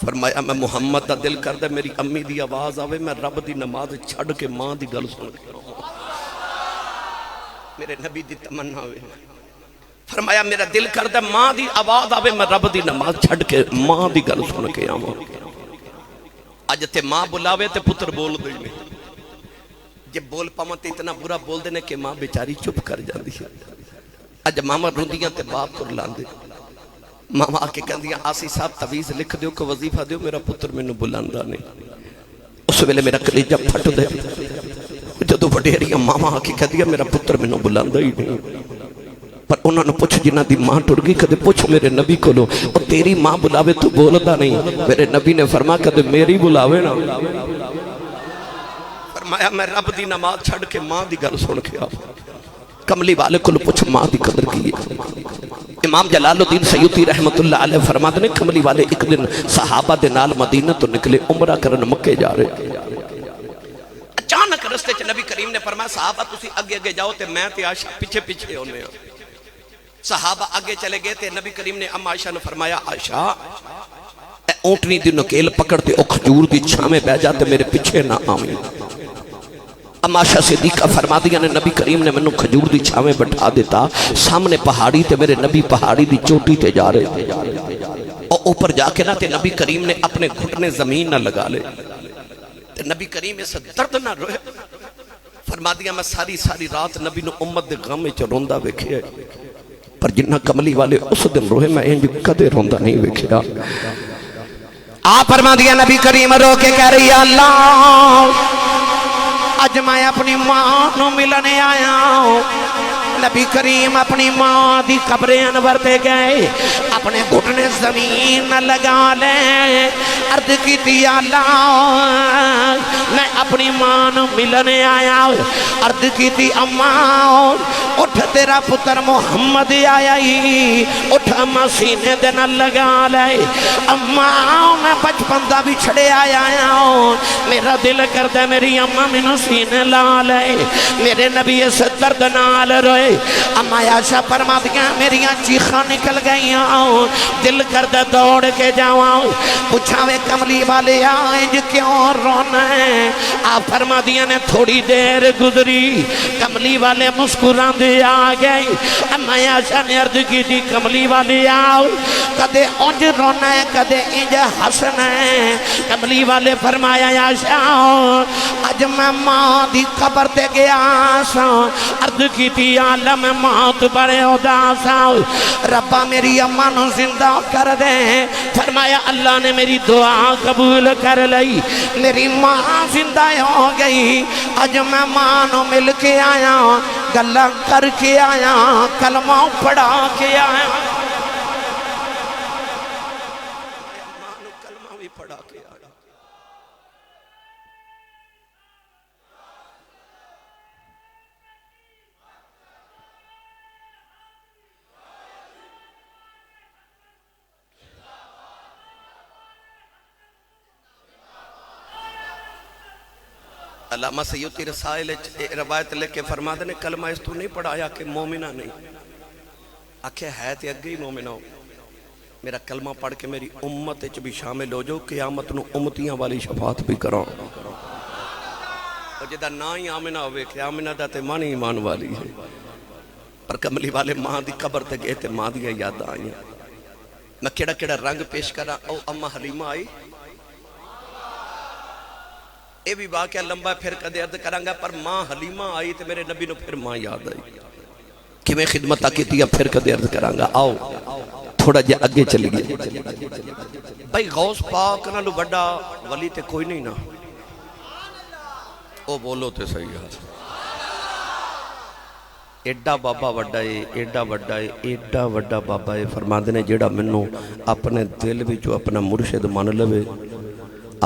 فرمایا میں محمد دا دل کر دے میری امی دی آواز آوے، میں رب دی نماز چھڑ کے ماں دی گل سن کے رہوں۔ میرے نبی دی تمنا ہوئے۔ فرمایا میرا دل کر دے ماں دی آواز آوے، میں رب دی نماز چھڑ کے ماں دی گل سن کے آواں۔ آج تے ماں بلاوے تے پتر بول دے نہیں، جب بول پاواں تے اتنا برا بول دینے کہ ماں بیچاری چپ کر جاندی ہے۔ اج ماما روندیاں تے باپ کو لاندے، ماما آ کے کہندیاں آسی صاحب تویز لکھ دیو کہ وظیفہ دیو، میرا پتر میں نے بلاندا نہیں۔ اس ویلے میرا کلیجہ پھٹ دے، جدو وڈیریاں ماما آ کے کہندیاں میرا پتر میں نے بلاندا ہی نہیں۔ پر انہوں نے پوچھ جنہ دی ماں ٹر گئی، کدے پوچھ میرے نبی کو لو، اور تیری ماں بلاوے تو بولدا نہیں۔ میرے نبی نے فرمایا کدے میری بلاوے نا۔ فرمایا میں رب دی نماز چھڑ کے ماں دی گل سن کے آؤں۔ کملی والے کو پوچھ ماں دی قدر کی ہے۔ امام جلال الدین سیوطی رحمت اللہ علیہ فرماتے نے کملی والے ایک دن صحابہ دے نال مدینہ تو نکلے، عمرہ کرن مکے جا رہے۔ اچانک رستے چ نبی کریم نے فرمایا صحابہ تسی اگے اگے جاؤ تے میں تے عائشہ پیچھے پیچھے ہونے ہیں۔ صحابہ آگے چلے گئے تے نبی کریم نے ام عائشہ نے فرمایا عائشہ اے اونٹنی دی نکیل پکڑتے او کھجور دی چھاں میں بیٹھ جاتے میرے پیچھے نہ آویں۔ ام عائشہ صدیقہ فرما دیا نے نبی کریم نے منو کھجور دی چھاں میں بٹھا دیتا، سامنے پہاڑی تے میرے نبی پہاڑی دی چوٹی تے جا رہے تھے، اور اوپر جا کے نا تے نبی کریم نے اپنے گھٹنے زمین نہ لگا لے تے نبی کریم اس درد نہ روئے۔ فرما دیا میں ساری رات نبی نو امت دے غم وچ روندا ویکھیا، پر جنہ کملی والے اس دن روئے میں انج کدے روندا نہیں ویکھیا۔ آپ فرما دیا نبی کریم رو کے کہہ رہی اللہ اج میں اپنی ماں نو ملنے آیا ہوں۔ نبی کریم اپنی ماں دی قبر انور پہ گئے، اپنے گھٹنے زمین لگا لے، عرض کی تھی اللہ میں اپنی ماں نو ملنے آیا ہوں۔ عرض کی تھی اماں اٹھ تیرا پتر محمد آیا ہی، اٹھ اماں سینے دے نہ لگا لے۔ اماں میں بچپن دا بھی چھڑے آیا ہوں، میرا دل کردہ میری اماں مینوں سینے لا لے۔ میرے نبی اس درد نال روئے۔ اما عائشہ فرما دیا میریاں چیخاں نکل گئیاں، دل کردہ دوڑ کے جاؤں، پوچھاوے کملی والے آئیں کیوں رونا ہے؟ آپ فرما دیا نے تھوڑی دیر گزری، کملی والے مسکران دے آ گئی۔ اما عائشہ نے عرض کی تھی کملی والے آؤ، کدے انج رونا ہے کدے انج ہسنا ہے۔ کملی والے فرمایا عائشہ اج میں ماں دی قبر تے گیا سا، عرض کی تھی عالم موت بڑے اداسا، ربا میری اماں نو زندہ کر دے۔ فرمایا اللہ نے میری دعا قبول کر لئی، میری ماں زندہ ہو گئی۔ اج میں ماں نو مل کے آیا، گلہ کر کے آیا، کلمہ پڑھا کے آیا، ماں نو کلمہ بھی پڑھا کے آیا۔ علامہ سیوطی رسائل روایت لے کے فرما دے نے کلمہ اس تو نہیں پڑھایا کہ مومنہ نہیں، آکھے ہے تے اگے ہی مومنہ ہو، میرا کلمہ پڑھ کے میری امت اچ بھی شامل ہو جو، قیامت نو امتیاں والی شفاعت بھی کروں۔ اور جدہ نا ہی آمنہ ہوئے کہ آمنہ دا تے مانی ایمان والی ہے، پر کملی والے ماں دی قبر تے گئے تے ماں دیاں یاد آئیں۔ میں کیڑا کیڑا رنگ پیش کرا، او اماں حلیمہ آئی، اے بھی واقعہ لمبا پھر کدے عرض کرانگا، پر ماں حلیمہ آئی تے میرے نبی نو پھر ماں یاد آئی۔ کہ میں خدمت کی تھی پھر کدے عرض کرانگا. آؤ تھوڑا جا اگے چلی گئے. بھائی غوث پاک نالو بڑا ولی تے کوئی نہیں نا. او بولو تے صحیح ہے. ایڈا بابا وڈا ہے، ایڈا وڈا ہے، ایڈا وڈا بابا ہے. فرماندے نے جیڑا منوں اپنے دل وچوں اپنا مرشد مان لوے،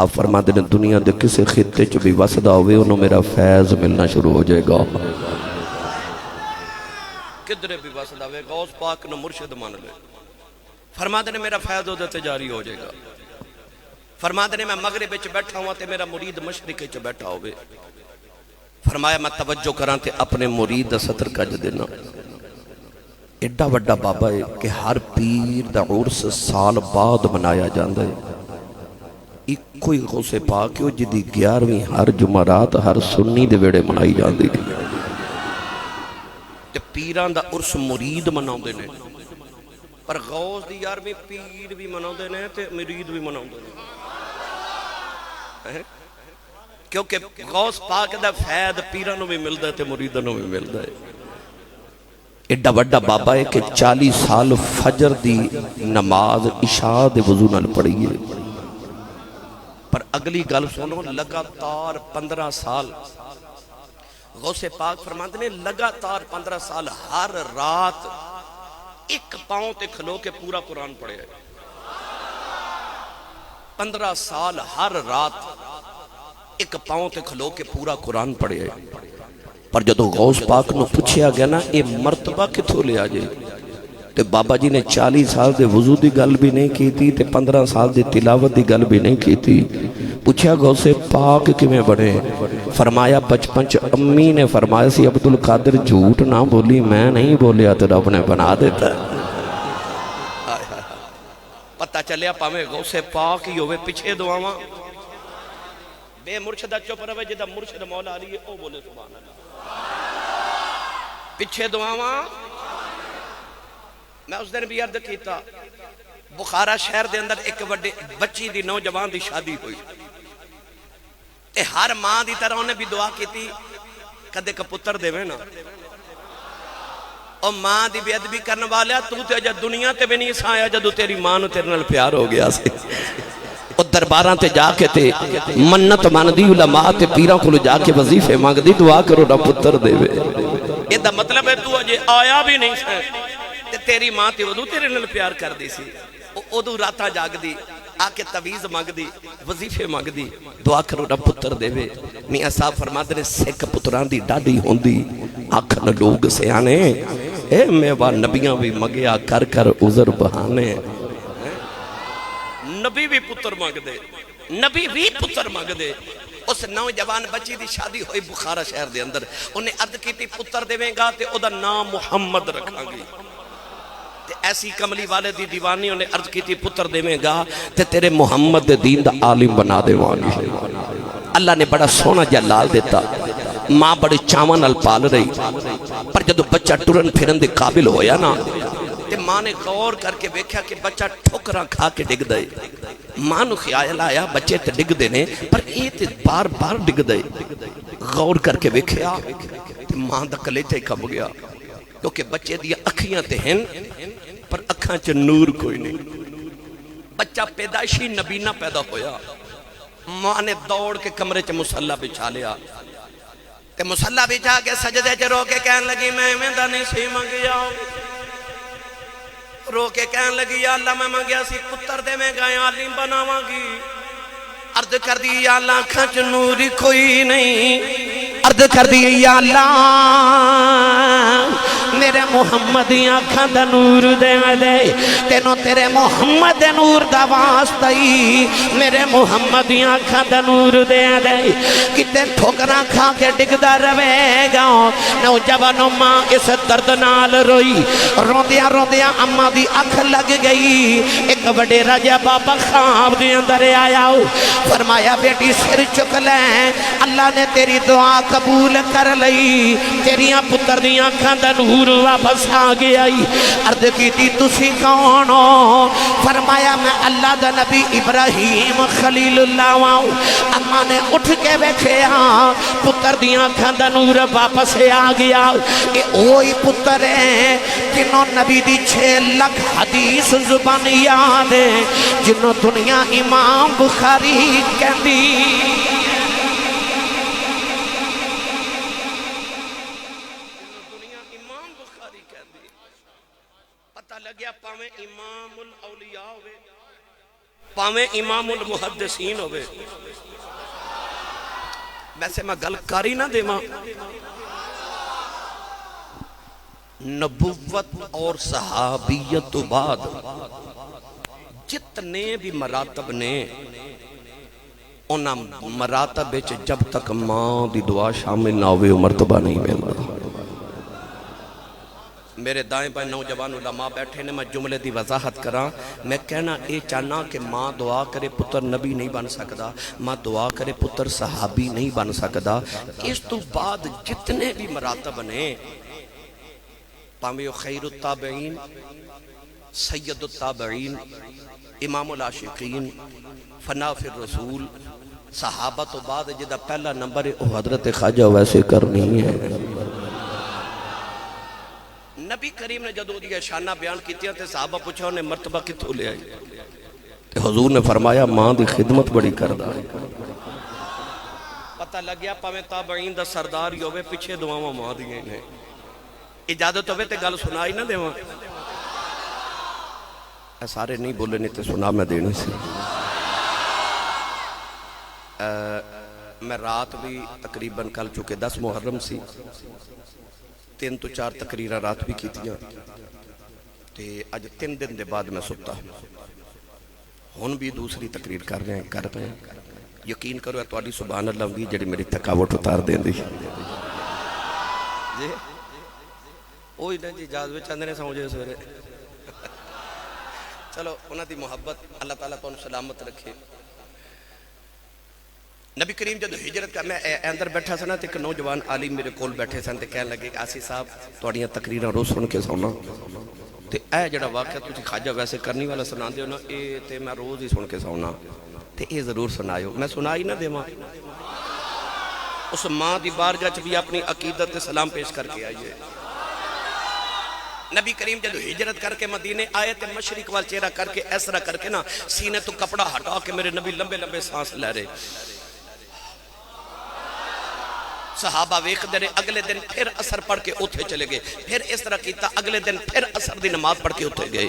آپ فرماندے نے دنیا دے کسے خطے چ بھی وسدا ہوئے انہوں میرا فیض ملنا شروع ہو جائے گا. کدھر بھی وسدا ہوئے غوث پاک نو مرشد مان لے، فرماندے نے میرا فیض ادھر تے جاری ہو جائے گا. فرماندے نے میں مغرب وچ بیٹھا ہوں تے میرا مرید مشرق وچ بیٹھا ہوئے. فرمایا میں توجہ کران تے اپنے مرید دا سطر کج دینا. ایڈا وڈا بابا ہے کہ ہر پیر دا عرس سال بعد منایا جاندہ ہے. ایک کوئی غوث پاک ہے جدی 11ویں ہر جمعرات ہر سنی دے ویڑے منائی جاندی ہے. تے پیران دا عرس مرید مناؤں دے نے، پر غوث دی 11ویں پیر بھی مناؤں دے نے تے مرید بھی مناؤں دے نے. کیونکہ غوث پاک دا فید پیرانوں بھی ملتا ہے تے مریدانوں بھی ملتا ہے. ایڈا وڈا بابا ہے کہ 40 سال فجر دی نماز عشاء دے وضو نال پڑھی ہے. پر اگلی گل سنو، لگاتار 15 سال غوث پاک فرماتے نے لگاتار 15 سال ہر رات ایک پاؤں تے کھلو کے پورا قرآن پڑھے ہے. 15 سال ہر رات ایک پاؤں تے کھلو کے پورا قرآن پڑھے ہے. پر جدو غوث پاک نو پوچھیا گیا نا اے مرتبہ کتھوں لے آجے، تے بابا جی نے 40 سال دے وضو دی گل بھی نہیں کی تھی تے 15 سال دی تلاوت دی گل بھی نہیں کی تھی. پوچھیا غوث پاک کمیں بڑھے؟ فرمایا بچپن چ امی نے فرمایا سی عبدالقادر جھوٹ نہ بولی، میں نہیں بولیا تے رب نے بنا دیتا. پتہ چلیا پاویں غوث پاک ہی ہوئے پیچھے دعاواں بے مرشدہ چپ رہے جدہ مرشد مولا علی ہے او بولے سبحان اللہ. پیچھے دعاواں میں اس دن بھی عرض کیتا بخارا شہر دے اندر ایک بڑے بچی دی نوجوان دی شادی ہوئی تے ہر ماں دی طرح انہیں بھی دعا کیتی کدے کا پتر دے میں نا. اور ماں دی بے ادبی کرنے والا تو تے اجا دنیا تے بھی نہیں سایا جدو تیری ماں نو تیرے نال پیار ہو گیا سی. اور درباراں تے جا کے تے منت ماندی علماء تے پیراں کو جا کے وظیفے مانگ دی دعا کرو نہ پتر دے وے. یہ دا مطلب ہے تو اجے آیا بھی نہیں سا تے تیری ماں تے ادو تیرے نال پیار کر دی سی. ادو راتاں جاگ دی آکے تویز مانگ دی وظیفے مانگ دی دعا کرو نہ پتر دے وے. میاں صاحب فرماتے نے سکھ پتران دی ڈاڈی ہوندی آکھن لوگ سیانے اے میوہ نبیاں بھی مگیا کر کر عذر بہانے. نبی بھی پتر مانگ دے، نبی بھی پتر مانگ دے. اس نوجوان بچی دی شادی ہوئی بخارا شہر دے اندر. انہیں عرض کی تھی پتر دے میں گا تے او دا نام محمد رکھاں گی. تے ایسی کملی والے دی دیوانی انہیں عرض کی تھی پتر دے میں گا تے تیرے محمد دے دین دا عالم بنا دے وانی. اللہ نے بڑا سونا جلال دیتا، ماں بڑے چاون نال پال رہی. پر جدو بچہ ٹرن پھرن دے قابل ہویا نا تے ماں نے غور کر کے بیکھا کہ بچہ ٹھوکراں کھا کے ڈگ دے. ماں نو خیال آیا بچے تے ڈگ دے نے پر اے تے بار بار ڈگ دے. غور کر کے بیکھیا تے ماں دا کلیجہ کھب گیا کیونکہ بچے دیا اکھیاں تے ہیں پر اکھاں چ نور کوئی نہیں. بچہ پیدائشی نبینہ پیدا ہویا. ماں نے دوڑ کے کمرے چ مصلی بچھا لیا تے مصلی بچھا کے سجدے چ رو کے کہنے لگی میں دا نہیں سی منگیا. رو کے کہنے لگی یا اللہ میں مانگیا سی پتر دے میں گئے عالم بناواں گی. عرض کر دی یا اللہ آنکھاں چ نور کوئی نہیں. عرض کر دی یا اللہ میرے محمد آنکھاں دا نور دے دے. تینوں تیرے محمد نور دا واسطہ ہی میرے محمد آنکھاں دا نور دے دے. کتے ٹھوکراں کھا کے ڈگدا رہے گا. نوجوانوں ماں اس درد نال روئی. روندیاں روندیاں اماں دی اکھ لگ گئی. ایک بڑے راجہ بابا خواب دے اندر آیا فرمایا بیٹی سر چک لیں اللہ نے تیری دعا قبول کر لئی. تیریاں پتر دیاں آنکھاں دا نور نور واپس آ گیا. عرض کی تھی تسی کون ہو؟ فرمایا میں اللہ دا نبی ابراہیم خلیل اللہ واؤں. اما نے اٹھ کے بیٹھے ہاں پتر دیاں کھاندہ نور واپس آ گیا. اے اوہی پتر ہیں جنہوں نبی دی 6 لاکھ حدیث زبان یاد ہے، جنہوں دنیا امام بخاری کہندی. دنیا امام بخاری کہندی. پتہ لگیا پاویں امام الاولیاء ہوئے، پاویں امام المحدثین ہوئے. ویسے میں گل کاری نہ دے ماں. نبوت اور صحابیت تو بعد جتنے بھی مراتب نے انہاں مراتب وچ جب تک ماں دی دعا شامل نہ ہوئے مرتبہ نہیں ملتا. میرے دائیں بائیں نوجوان علماء بیٹھے نے، میں جملے دی وضاحت کراں. میں کہنا اے چاہنا کہ ماں دعا کرے پتر نبی نہیں بن سکدا، ماں دعا کرے پتر صحابی نہیں بن سکدا. اس تو بعد جتنے بھی مراتب نے، پامیو خیر التابعین، سید التابعین، امام العاشقین، فنا فی الرسول، صحابہ تو بعد جدہ پہلا نمبر ہے وہ حضرت خواجہ ویسے کرنی ہے. نبی کریم نے جدو دیا شانہ بیان کیتیا تے صحابہ پوچھا انہیں مرتبہ کتوں لے آئی. حضور نے فرمایا ماں دی خدمت بڑی کردہ ہے. پتہ لگیا پاویں تابعین دا سردار ہی ہوئے پیچھے دعاواں ماں دیئے انہیں. اجازت ہوئے تے گل سنائی نہ دے وہاں. سارے نہیں بولے نہیں تے سنا میں دینے سے. میں رات بھی تقریباً کل چکے 10 محرم سی 3 تو 4 تقریرہ رات بھی کی تھیاں تے اج 3 دن دے بعد میں ستا ہون بھی دوسری تقریر کر رہے ہیں. یقین کرو ہے تواڈی سبحان اللہ بھی جڑی میری تھکاوٹ اتار دیں دی جی اوہی نا جی اجازت میں چاندے نے سمجھے سویرے. چلو انہاں دی محبت اللہ تعالیٰ تو سلامت رکھے. نبی کریم جدو ہجرت کا میں اندر بیٹھا سنا تے ایک نوجوان عالم میرے کول بیٹھے سن تے کہنے لگے کہ آسی صاحب تواڈیاں تقریراں روز سن کے سونا تے اے جڑا واقعہ تسی خواجہ ویسے کرنی والا سناندے ہو نا اے تے میں روز ہی سن کے سونا تے اے ضرور سنایو. میں سنائی نہ دیواں. اس ماں دی بارگاہ چ بھی اپنی عقیدت تے سلام پیش کر کے آئیے. نبی کریم جدو ہجرت کر کے مدینے آئے تے مشرق وال چہرہ کر کے اس طرح کر کے نا سینے تو کپڑا ہٹا کے میرے نبی لمبے لمبے سانس لے رہے. صحابہ ویکھ دے رہے. اگلے دن پھر اثر پڑھ کے اتھے چلے گئے. پھر اس طرح کیتا اگلے دن پھر اثر دی نماز پڑھ کے اتھے گئے.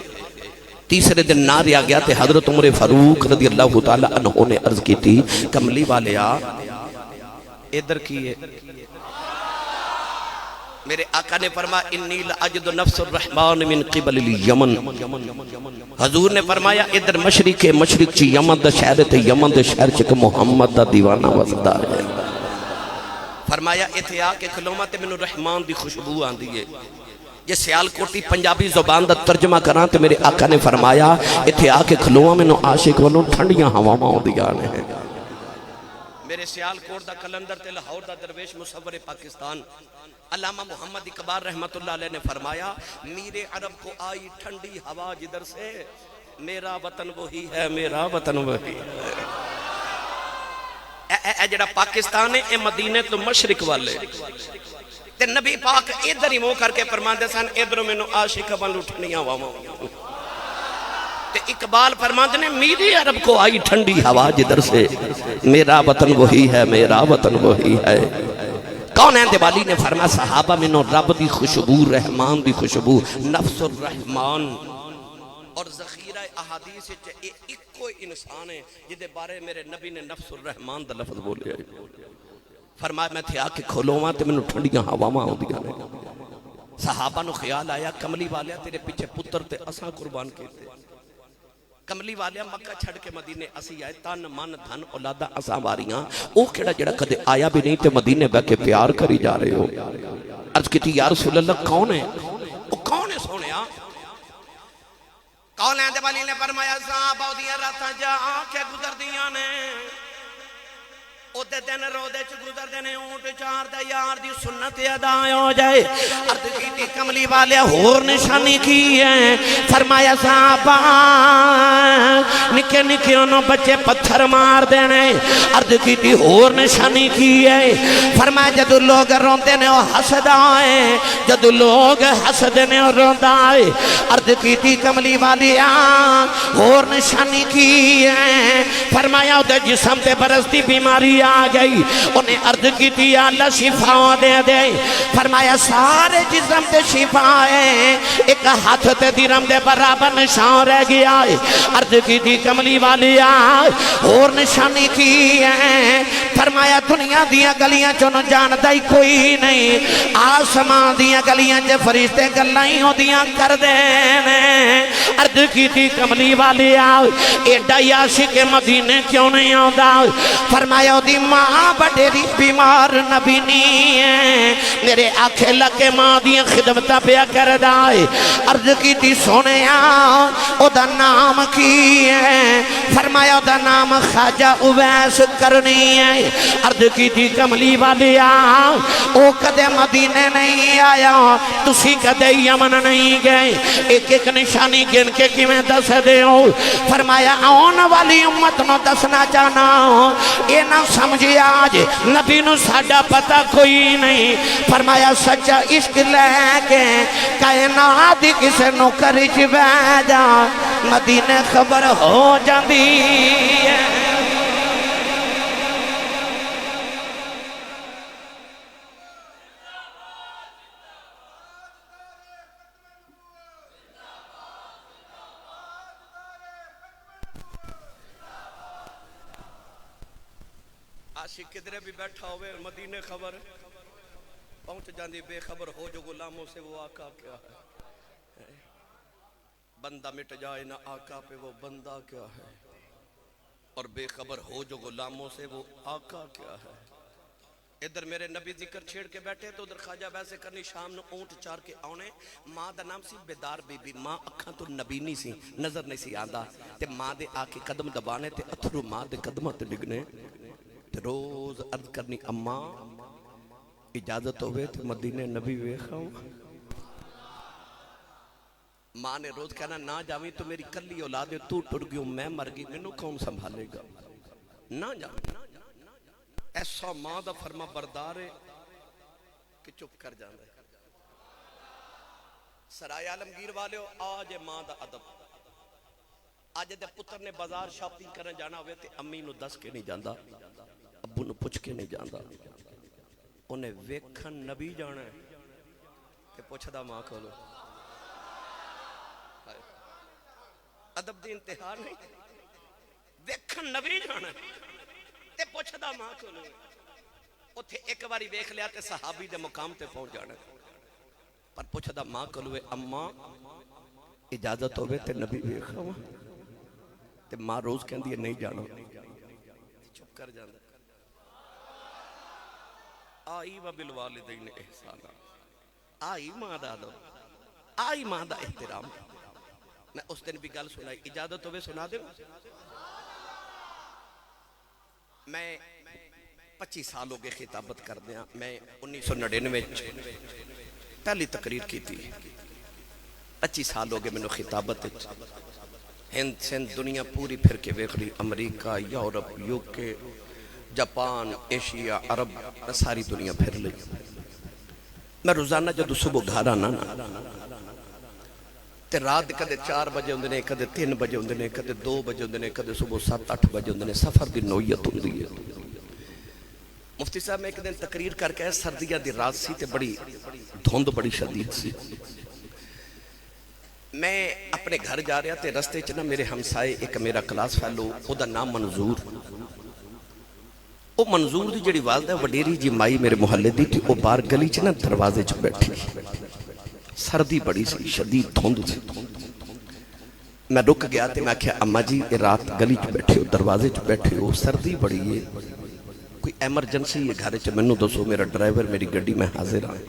تیسرے دن نہ ریا گیا تے حضرت عمر فاروق رضی اللہ تعالیٰ عنہ نے عرض کی تھی کملی والے آ ادھر کیے. میرے آقا نے فرمایا انی لأجد نفس الرحمن من قبل الیمن. حضور نے فرمایا ادھر مشرق چی یمن دا شہر تے یمن دا شہر چک محمد دا دیوانہ وزدہ ہے. فرمایا اتھے آ کے کھلوما تے منو رحمان دی خوشبو آن دیئے. یہ سیال کوٹی پنجابی زبان دا ترجمہ کران تے میرے آقا نے فرمایا اتھے آ کے کھلوما منو عاشق ونو ٹھنڈیاں ہواما ہوں دیانے ہیں. میرے سیال کوٹ دا کلندر تے لاہور دا درویش مصور پاکستان علامہ محمد اقبال رحمت اللہ علیہ نے فرمایا میرے عرب کو آئی ٹھنڈی ہوا جدھر سے میرا وطن وہی ہے میرا وطن وہی ہے. اے جڑا پاکستان ہے اے مدینے تو مشرق والے تے نبی پاک ادھر ہی منہ کر کے فرماندے سن ادھروں مینوں عاشق بن اٹھنیاں واواں تے اقبال فرماندے نے میری عرب کو آئی ٹھنڈی ہوا جدھر سے میرا وطن وہی ہے میرا وطن وہی ہے. کون ہے دیوالی نے فرمایا صحابہ منوں رب دی خوشبو رحمان دی خوشبو نفس الرحمان اور ذخیرہ احادیث ایک کوئی انسان ہے جدے بارے میرے نبی نے نفس الرحمان دا لفظ بولے آئے. فرمایا میں تھے آکے کھولواں تے منوں ٹھنڈیاں ہواواں ہوں دیا نے. صحابہ نو خیال آیا کملی والیا تیرے پیچھے پتر تے اساں قربان کیتے. کملی والیا مکہ چھڑ کے مدینے اسی آئے تن من دھن اولادہ اساں واریاں او کھڑا جڑا کدے آیا بھی نہیں تے مدینے بہ کے پیار کری جا رہے ہو. عرض کی تھی یا رسول اللہ کون ہے؟ او کون ہے سونیا؟ کون ہے دیوالی نے فرمایا صحابہ دیا راتاں جا کے گزر دیاں نے اودے دن رودے چ گزر دینے اونٹ چار دا یار دی سنت ادا ہو جائے عرض کیتی کملی والے ہور نشانی کی ہے فرمایا صحابہ نکے نکے انہوں بچے پتھر مار دینے عرض کیتی ہور نشانی کی ہے فرمایا جدو لوگ روندے نے وہ حسد آئے جدو لوگ حسد نے وہ روندہ آئے عرض کیتی کملی والی ہور نشانی کی ہے فرمایا ادھے جسم تے برستی بیماری آ گئی انہیں عرض کی تھی اللہ شفا دے دے فرمایا سارے جسم تے شفا ہے ایک ہاتھ تے درم دے برابر نشان رہ گیا ہے عرض کی تھی کملی والی اور نشانی کی ہے فرمایا دنیا دیا گلیاں چونوں جاندہ ہی کوئی نہیں آسمان دیا گلیاں جے فرشتے گلائیں ہو دیا کر دینے عرض کی تھی کملی والی ایڈا عاشق مدینے کیوں نہیں آندا فرمایا دی ماں بڑی بیمار نبی نہیں ہے میرے آنکھیں لگے ماں دیا خدمتہ پیا کر دائے عرض کی تھی سونے او دا نام کی ہے فرمایا دا نام خواجہ اویس کرنی ہے عرض کی تھی کملی والی او کدے مدینے نہیں آیا تسی کدے یمن نہیں گئے ایک ایک نشانی گن کے میں دس دے ہو فرمایا آن والی امت نو دسنا چاہنا اے نہ سمجھے آج نبی نو ساڑا پتہ کوئی نہیں فرمایا سچا عشق لے کے کائنات کسے نو کرچ بیجا مدینے خبر ہو جاندی ہے عاشق کدھرے بھی بیٹھا ہوئے مدینے خبر پہنچ جاندی بے خبر ہو جو غلاموں سے وہ آقا کیا ہے بندہ مٹ جائے نہ آقا پہ وہ بندہ کیا ہے اور بے خبر ہو جو غلاموں سے وہ آقا کیا ہے ادھر میرے نبی ذکر چھیڑ کے بیٹھے تو ادھر خواجہ ویسے کرنی شام نے اونٹ چار کے آنے ماں دا نام سی بیدار بی بی ماں اکھاں تو نبی نہیں سی نظر نہیں سی آندہ تے ماں دے آکے قدم دبانے تے اتھرو ماں دے قدمہ تے ڈگنے روز عرض کرنی اماں اجازت ہوئے تو مدینے نبی ویخاؤں ماں نے روز کہنا نہ جاویں تو میری کلی اولاد تو ٹر گیوں میں مر گئی منو کون سنبھالے گا نہ جاویں ایسا ماں دا فرما بردار ہے کہ چپ کر جاندے سرائے عالمگیر والے ہو آج ماں دا ادب آج دے پتر نے بازار شاپنگ کرنے جانا ہوئے تے امی نو دس کے نہیں جاندہ ابو نو پوچھ کے نہیں جاندہ انہیں ویکھن نبی جانا ہے کہ پوچھ دا ماں کھولو ادب دی انتہا نہیں ویکھن نبی جانا ہے تے پوچھ دا ماں کھولو اتھے ایک باری ویکھ لیا تے صحابی دے مقام تے پہنچ جانا ہے پر پوچھ دا ماں کھولو اماں اجازت ہوئے تے نبی ویکھاؤں تے ماں روز کہندی ہے نہیں جانا چپ کر جاندہ آئی و بالوالدین احسانا آئی ماں دا دو آئی ماں دا احترام میں اس دن بھی گل سنائی اجازت ہوئے سنا دے میں 25 سال ہو گئے خطابت کر دیا میں 1999 پہلی تقریر کی تھی 25 سال ہو گئے میں نے خطابت ہند سندھ دنیا پوری پھر کے ویخلی امریکہ یورپ یوکے جاپان ایشیا عرب ساری دنیا پھر لی میں روزانہ جدو صبح گھر آنا تے رات کدے 4 بجے ہوندے نے کدے 3 بجے ہوندے نے کدے 2 بجے ہوندے نے کدے صبح 7-8 بجے ہوندے نے سفر دی نوعیت ہوندی ہے مفتی صاحب میں ایک دن تقریر کر کے سردیاں دی رات سی تے بڑی دھوند بڑی شدید سی میں اپنے گھر جا رہا تے رستے چنا میرے ہمسائے ایک میرا کلاس فیلو او دا نام منظور او منظور دی جڑی والدہ وڈیری جی مائی میرے محلے دی تھی او بار گلی چنا دروازے چ بیٹھی سردی بڑی سی شدید دھوند سی میں رک گیا تے میں کہا اماں جی یہ رات گلی چ بیٹھے ہو دروازے چ بیٹھے ہو سردی بڑی ہے کوئی ایمرجنسی یہ گھر چ منو دسو میرا ڈرائیور میری گڈی میں حاضر آئے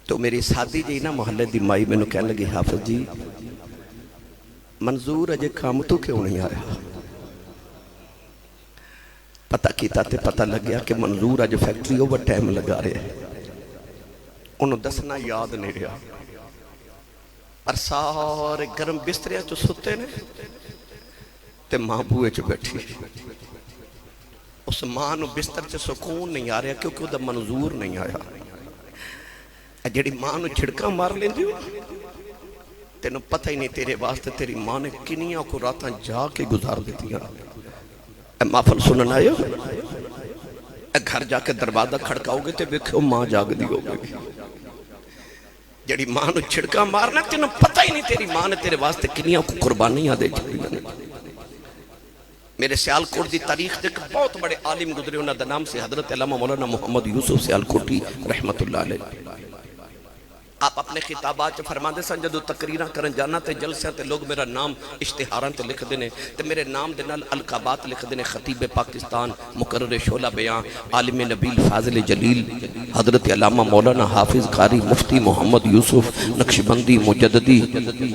تو میری ساتھی جی نا محلے دی مائی میں نو کہنے لگی حافظ جی منظور اجے کام تو کیوں نہیں آیا پتہ کیتا تے پتہ لگیا کہ منظور اج فیکٹری اوور ٹائم لگا رہے ہیں، انہوں دسنا یاد نہیں رہا، پر سارے گرم بسترے چو ستے نے تے ماں بوئے چو بیٹھی، اس ماں نو بستر چو سکون نہیں آ رہا کیونکہ وہ دا منظور نہیں آیا۔ جڑی ماں نو چھڑکا مار لیں دیو تینو پتہ ہی نہیں تیرے واسطے تیری ماں نے کنیاں کو راتاں جا کے گزار دیتی ہیں۔ اے محفل سنن آئے ہو، اے گھر جا کے دروازہ کھڑکاؤ گے تے دیکھو ماں جاگ دی ہو گئی، جڑی ماں نو چھڑکا مارنا تینو پتہ ہی نہیں تیری ماں نے تیرے واسطے کنیاں کو قربانیاں دے چھڑی۔ میرے سیالکوٹ دی تاریخ دیکھ بہت بڑے عالم گزرے، انہاں دا نام سے حضرت علامہ مولانا محمد یوسف سیالکوٹی رحمت اللہ علیہ۔ آپ اپنے خطابات فرما دے سن جدو تقریرہ کرن جانا تے جلسے تے لوگ میرا نام اشتہاران تے لکھ دینے تے میرے نام دے نال القابات لکھ دینے، خطیب پاکستان، مقرر شعلہ بیان، عالم نبیل فاضل جلیل حضرت علامہ مولانا حافظ قاری مفتی محمد یوسف نقشبندی مجددی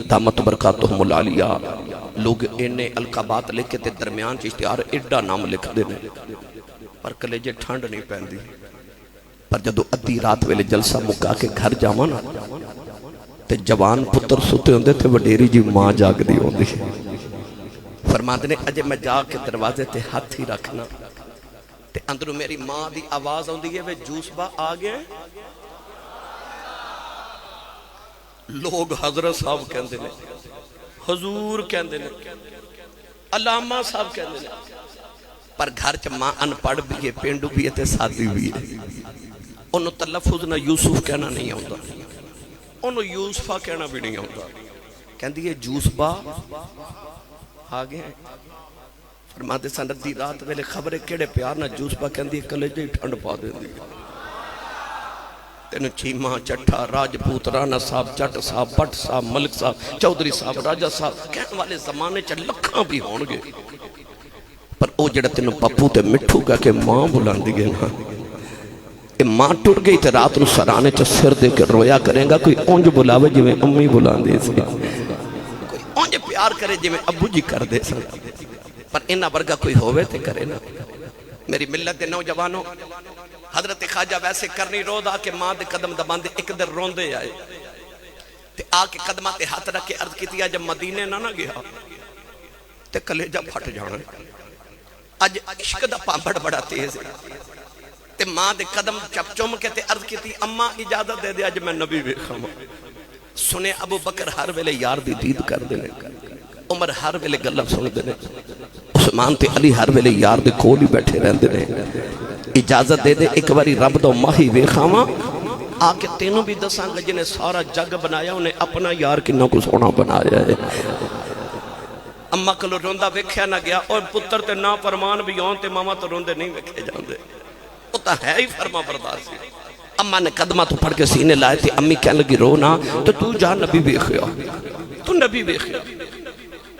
دامت برکاتہم العالیہ، لوگ انہیں القابات لکھ کے تے درمیان چ اشتہار ایڈا نام لکھ دینے، پر کلیجے ٹھنڈ نہیں پہندی۔ پر جدو ادھی رات ویلے جلسہ مکا کے گھر جاوانا تے جوان پتر ستے ہوندے تے وڈیری جی ماں جاگ دی ہوندی، فرماندے نے اجے میں جا کے دروازے تے ہاتھ ہی رکھنا تے اندروں میری ماں دی آواز ہوندی ہے، وے جوس با آ گئے، لوگ حضرت صاحب کہندے نے، حضور کہندے نے، علامہ صاحب کہندے نے، پر گھر چ ماں ان پڑھ بھی ہے، پینڈو بھی ہے تے سادی بھی ہے، انہوں تلفظ نہ یوسف کہنا نہیں ہوتا، انہوں یوسفہ کہنا بھی نہیں ہوتا، کہندی ہے جوسبا آگے ہیں، فرماتے سندی رات ویلے خبریں کیڑے پیار نہ جوسبا کہندی ہے کلے جی ٹھنڈ پا دے دی، تینو چیمہ چٹھا راجپوت رانا صاحب چٹ صاحب بٹ صاحب ملک صاحب چودری صاحب راجہ صاحب کہنے والے زمانے چا لکھاں بھی ہونگے، پر او جڑا تینو پپو تے مٹھو گا کہ ماں بلان دی گئے نا، اے ماں ٹوٹ گئی تے رات نو سرانے چا سر دے کے رویا کریں گا، کوئی اونج بلاوے جی میں امی بلان دے سا، کوئی اونج پیار کرے جی میں ابو جی کر دے سا، پر انہا برگا کوئی ہوئے تے کرے نا۔ میری ملت دے نوجوانوں، حضرت خواجہ ویسے کرنی رو دا کہ ماں دے قدم دبان دے ایک در روندے آئے تے آ کے قدمہ تے ہاتھ رکھ کے عرض کی تیا جب مدینے نہ گیا تے کلیجہ پھٹ جانا، اج عشق دا پامبڑ بڑا تیز ہے تے ماں دے قدم چپ چوم کے تے عرض کی تی اماں اجازت دے دے اج میں نبی بیکھا ماں، سنے ابو بکر ہر ویلے یار دی دید کر دینے، عمر ہر ویلے گلب سن دینے، عثمان تے علی ہر ویلے یار دے کول ہی بیٹھے رہن دینے، اجازت دے دے ایک باری رب دو ماہی بیکھا ماں، آکے تینوں بھی دساں گا جنہیں سارا جگ بنایا انہیں اپنا یار کنہ کو سونا بنایا ہے۔ اممہ کلو روندہ ویکھیا نہ گیا اور پتر تے نا فرمان بھی ہون تے ماما تو روندے نہیں ویکھے جاندے، ہوتا ہے ہی فرما بردار سی۔ اممہ نے قدمہ تو پڑھ کے سینے لائے تھی، امی کہنے لگی رونا تو جا نبی بیکھیا، تو نبی بیکھیا،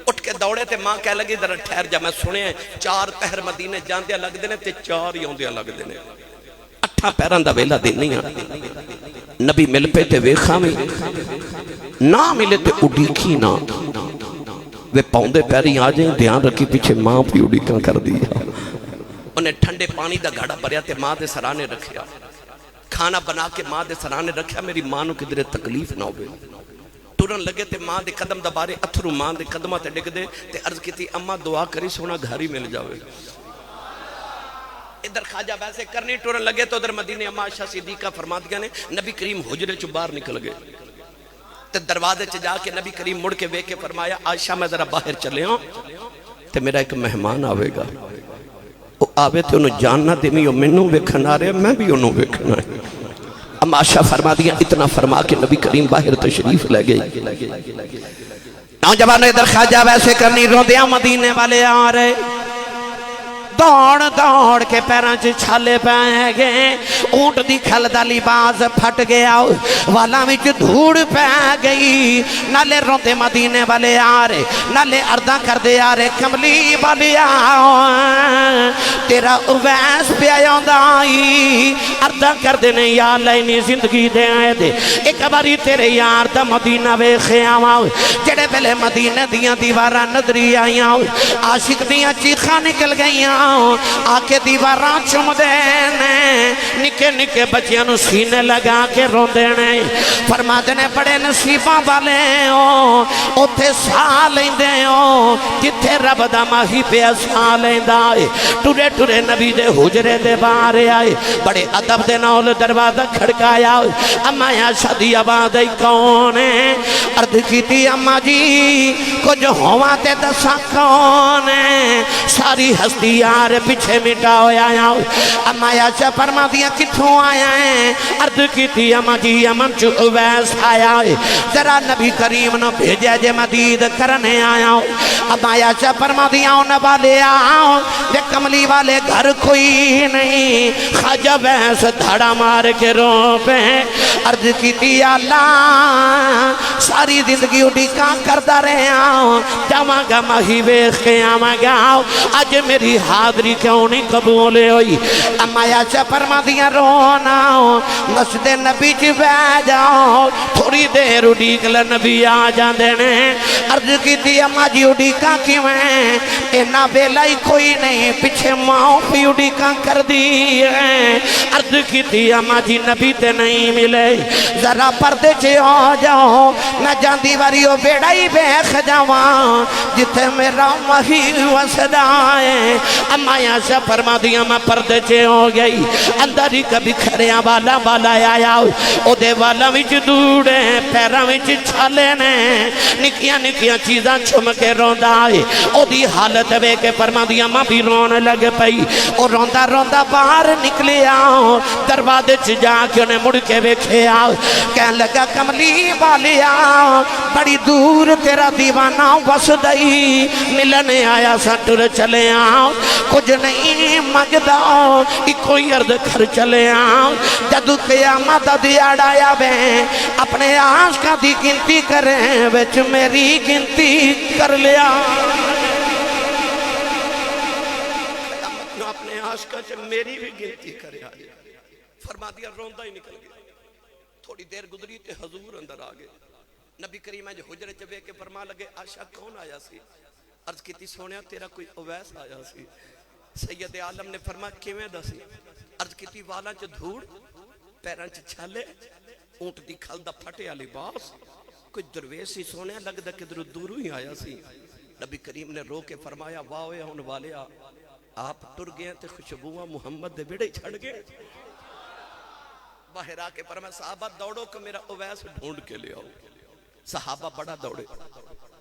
اٹھ کے دوڑے تے ماں کہنے لگی ذرا ٹھہر جا، میں سنے ہیں 4 پہر مدینے جاندیا لگ دینے تے 4 یوندیا لگ دینے، 8 پیران دا ویلا دینی ہیں، نبی مل پہ تے ویکھا میں نہ ملے تے اڈیکھی نہ، وہ پاؤندے پیری آ جائیں دھیان رکھی پیچھے ماں بھی اڈیکاں کر دیا، انہیں ٹھنڈے پانی دا گھڑا بھریا تے ماں دے سرانے رکھیا، کھانا بنا کے ماں دے سرانے رکھیا، میری ماں نو کدھر تکلیف نہ ہوئے، ٹورن لگے تے ماں دے قدم دبارے اتھرو ماں دے قدمہ تے ڈگ دے تے عرض کی تھی اماں دعا کری سونا گھر ہی مل جاوے، ادھر خواجہ ویسے کرنی ٹورن لگے تو ادھر مدینے اماں عائشہ صدیقہ فرما دیا نے نبی کریم حجرے چو باہر نکل گئے تے دروازے چ جا کے نبی کریم مڑ کے ویکے فرمایا عائشہ میں ذرا باہر چلے ہوں تے میرا ایک مہمان آوے گا، وہ آوے تے انہوں جاننا دیمی ہو منوں ویکھنا رہے میں بھی انہوں ویکھنا ہے، اما عائشہ فرما دیا اتنا فرما کے نبی کریم باہر تشریف لے گئی، نوجوانوں ادھر خواجہ ویسے کرنی روندیاں مدینے والے آ رہے، دوڑ دوڑ کے پیران چ چھالے پہ گئے، اونٹ دی کھل دا لباس پھٹ گیا، والا وچ دھوڑ پہ گئی، نالے روندے مدینے والے آ رہے، نالے ارداں کر دے آ رہے، کملی والے آ تیرا اویس پہ آندا آئی اردہ کر دینے یا اللہ انہی زندگی دے آئے دے ایک باری تیرے یار دا مدینہ ویخے آواں جڑے پہلے مدینہ دیاں دیوارہ ندری آئیاں عاشق دیاں چیخاں نکل گئیاں آکے دیواراں چم دینے نکے نکے بچیاں نو سینے لگا کے رو دینے فرما دینے بڑے نصیباں والے ہو اتھے سا لیندے ہو جتھے رب دا ماہی پہ سا لیندہ آئے ٹورے ٹورے نبی دے حجرے دے بارے آئے بڑے عدب دے نول دروازہ کھڑکایا اما یا شادی آباد کون ہے عرض کی تھی اما جی کچھ ہوا تے دسا کون ہے ساری ہستی یار پیچھے مٹا ہویا اما یا شاہ فرما دیا کتھوں آیا ہے عرض کی تھی اما جی امن چو اویس آیا ہے ذرا نبی کریم نو بھیجے جے مدید کرنے آیا اما یا شاہ فرما دیا انہ والے آؤ جے کملی والے گھر کوئی نہیں خواجہ ویس دھڑا مار کے رو پہ عرض کی تھی اللہ ساری زندگی اڈیکاں کردہ رہے آؤ جاواں گا مہی ویخ کے آواں گا آج میری حاضری کیوں نہیں قبول ہوئی اما یا فرما دیا رونا مسجد نبی چی بہ جاؤ تھوڑی دیر اڈیکل نبی آ جان دینے عرض کی تھی اما جی اڈیکاں کیوں ہیں اینا بیلا ہی کوئی نہیں پیچھے ماں پی اڈیکاں کر دی ہے عرض کی تھی اما جی نبی تے نہیں ملے ذرا پردے چھے ہو جاؤ میں جاندی واریو بیڑا ہی بیخ جاواں جتے میرا مہی وسدا ہے اما یا شاہ فرما دیا میں پردے چھے ہو گئی اندر ہی کبھی کھریاں والا والا آیا او دے والا وچ دوڑے پیرا وچ چھالے نے نکیاں نکیاں چیزاں چھم کے روندا ہے او دی حالت وے کے فرما دیا میں بھی رون لگ پئی او روندا روندا باہر نکلے آؤ دروازے چ جا کے انہیں مڑ کے ویکھے آؤ کہن لگا کملی والے آؤ بڑی دور تیرا دیوانہ وس دئی ملنے آیا سٹر چلے آؤ کچھ نہیں مگدا کوئی عرض کر چلے آؤ جدو قیامت دیاڑ آیا بے اپنے عاشقاں دی گنتی کریں وچ میری گنتی کر لیا اپنے عاشقاں سے میری بھی گنتی کرے آئے فرما دیا روندہ ہی نکل گیا تھوڑی دیر گزری تے حضور اندر آگئے نبی کریم جو حجرے چبے کے فرما لگے آشا کون آیا سی عرض کی تھی سونیا تیرا کوئی اویس آیا سی سید عالم نے فرما کیویں دا سی عرض کی تھی والا چ دھوڑ پیران چ چھالے اونٹ دی کھل دا پھٹے آلی باس کوئی درویسی سونیا لگ دا کدھر دورو ہی آیا سی نبی کریم نے رو کے فرمایا واوے ہون والے آپ ٹر گئے تے خوشبوہ محمد دے بیڑے چھڑ گئے باہر آ کے فرمایا صحابہ دوڑو کہ میرا اویس ڈھونڈ کے لے آؤ صحابہ بڑا دوڑے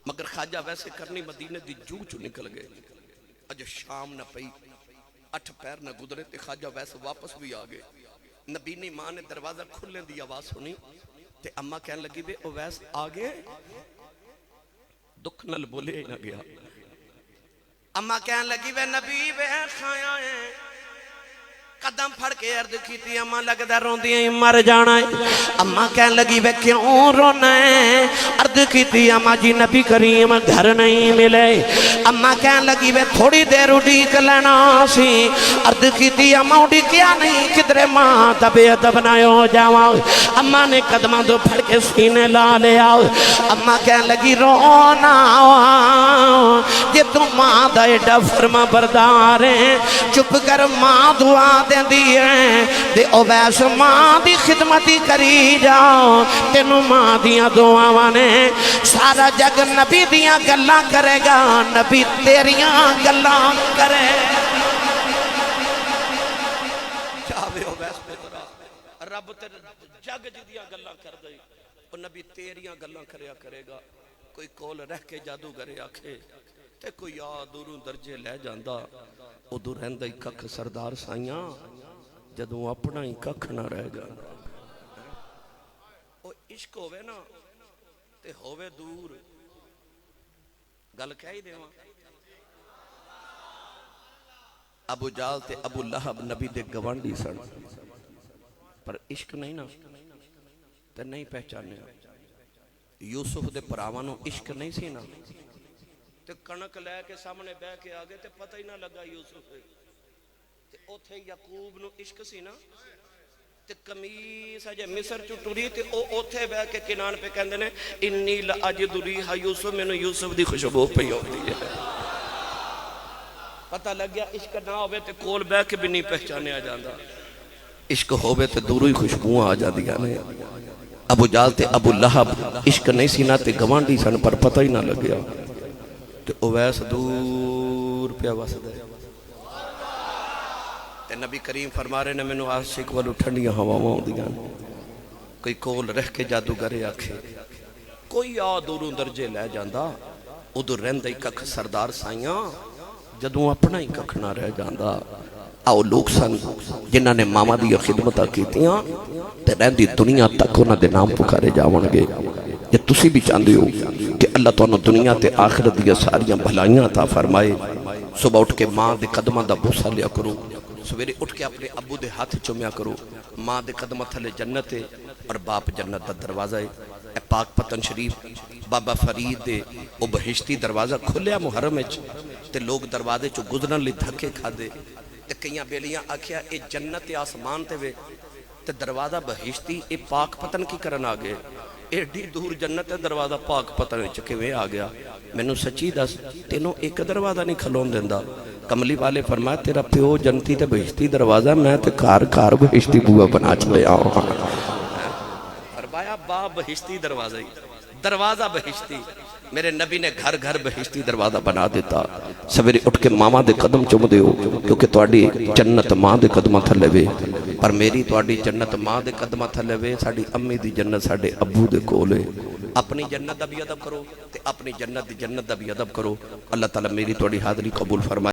مگر خواجہ ویسے کرنی مدینہ دی جو چو نکل گئے اج شام نہ پئی 8 پیر نہ گزرے تے خواجہ ویسے واپس بھی آگئے نبی نے ماں نے دروازہ کھلنے دی آواز سنی تے اماں کہنے لگی بے اویس آگئے دکھ نل بولے ہی نہ گیا اماں کہنے لگی بے نبی بے خایا ہے قدم پھڑ کے عرض کی تھی اماں لگدہ رون دیئے مر جانا ہے اماں کہنے لگی بے کیوں رونا ہے عرض کی تھی اماں جی نبی کریم گھر نہیں ملے اماں کہنے لگی بے تھوڑی دیر اڈیک لینا سی عرض کی تھی اماں اڈیک کیا نہیں کدھرے ماں دبے دبنائے ہو جاؤں اماں نے قدمہ دو پھڑ کے سینے لا لے آؤ اماں کہنے لگی رونا یہ تم ماں دائے ڈفرما بردار ہیں چپ کر ماں دعا دیں دیئے دے اویس ماں دی خدمتی کری جاؤ تینو ماں دیاں دعاوانے سارا جگ نبی دیاں گلاں کرے گا نبی تیریاں گلاں کرے چاہوے اویس پترا رب تیرے جگ جدیاں گلاں کر دئی اور نبی تیریاں گلاں کرے گا کوئی کول رہ کے جادو کرے آکھے تے کوئی آدھوروں درجے لے جاندہ ادھو رہندہ ہی ککھ سردار سائیاں جدوں اپنا ہی ککھ نہ رہ گا او عشق ہوئے نا تے ہوئے دور گل کیا ہی دیواں ابو جال تے ابو لہب نبی دے گوانڈی سن پر عشق نہیں نا تے نہیں پہچانے یوسف دے پراوانوں عشق نہیں سی نا تے کنک لے کے سامنے بے کے آگے تے پتہ ہی نہ لگا یوسف ہے تے اوتھے یعقوب نو عشق سی نا تے قمیص اجے مصر چ ٹری تے او اوتھے بیٹھ کے کنان پہ کہندے نے انی لاجد ریح یوسف، مینوں یوسف دی خوشبو پئی ہوندی ہے۔ پتہ لگ گیا عشق نہ ہوئے تے کول بیٹھ کے بھی نہیں پہچانیا جاندا، عشق ہوئے تے دوروں ہی خوشبوئاں آ جاندیاں نے۔ ابو جال تے ابو لہب عشق نہیں سی نہ تے گوانڈی سن پر پتہ ہی نہ لگیا تے اویس دور پیا وسدا ہے تے نبی کریم فرما رہے نے مینوں عاشق والو ٹھنڈیاں ہواواں ہوندیاں، کوئی کول رہ کے جادوگر آکھے کوئی آ دوروں درجے لے جاندا، ادھر رہندا ہی ککھ سردار سائیاں جدوں اپنا ہی ککھ نہ رہ جاندا۔ آؤ لوگ سن جنہاں نے ماما دی خدمتاں کیتیاں تے رہندی دنیا تک انہاں دے نام پکارے جاون گے۔ جے تسی بھی چاہندے ہو کہ اللہ تانوں دنیا تے آخرت دی ساریاں بھلائیاں عطا فرمائے، صبح اٹھ کے ماں دے قدماں دا بوسہ لیا کرو، سویرے اٹھ کے اپنے ابو دے ہاتھ چومیا کرو، ماں دے قدماں تھلے جنت ہے اور باپ جنت دا دروازہ ہے۔ اے پاک پتن شریف بابا فرید دے او بہشتی دروازہ کھلیا محرم وچ تے لوگ دروازے چوں گزرن لئی دھکے کھادے تے کئیاں بیلیاں آکھیا اے جنت آسمان تے وے تے دروازہ بہشتی اے پاک پتن کی کرن آ گئے، ایڈی دور جنت ہے دروازہ پاک پتن وچ کیویں آ گیا؟ مینوں سچی دس تینوں ایک دروازہ نہیں کھلون دیندا؟ کملی والے فرمایا تیرا پیو جنتی تے بہشتی دروازہ، میں تے کار بہشتی بوا بنا چلیا ہوں۔ فرمایا با بہشتی دروازہ بہشتی، میرے نبی نے گھر گھر بہشتی دروازہ بنا دیتا۔ سویرے اٹھ کے ماما دے قدم چوم دیو کیونکہ تواڈی جنت ماں دے قدماں تھلے وے، پر میری تواڈی جنت ماں دے قدماں تھلے وے، ساڈی امی دی جنت ساڈے ابو دے کول ہے۔ اپنی جنت دا بھی ادب کرو تے اپنی جنت دی جنت دا بھی ادب کرو۔ اللہ تعالیٰ میری تواڈی حاضری قبول فرمائے۔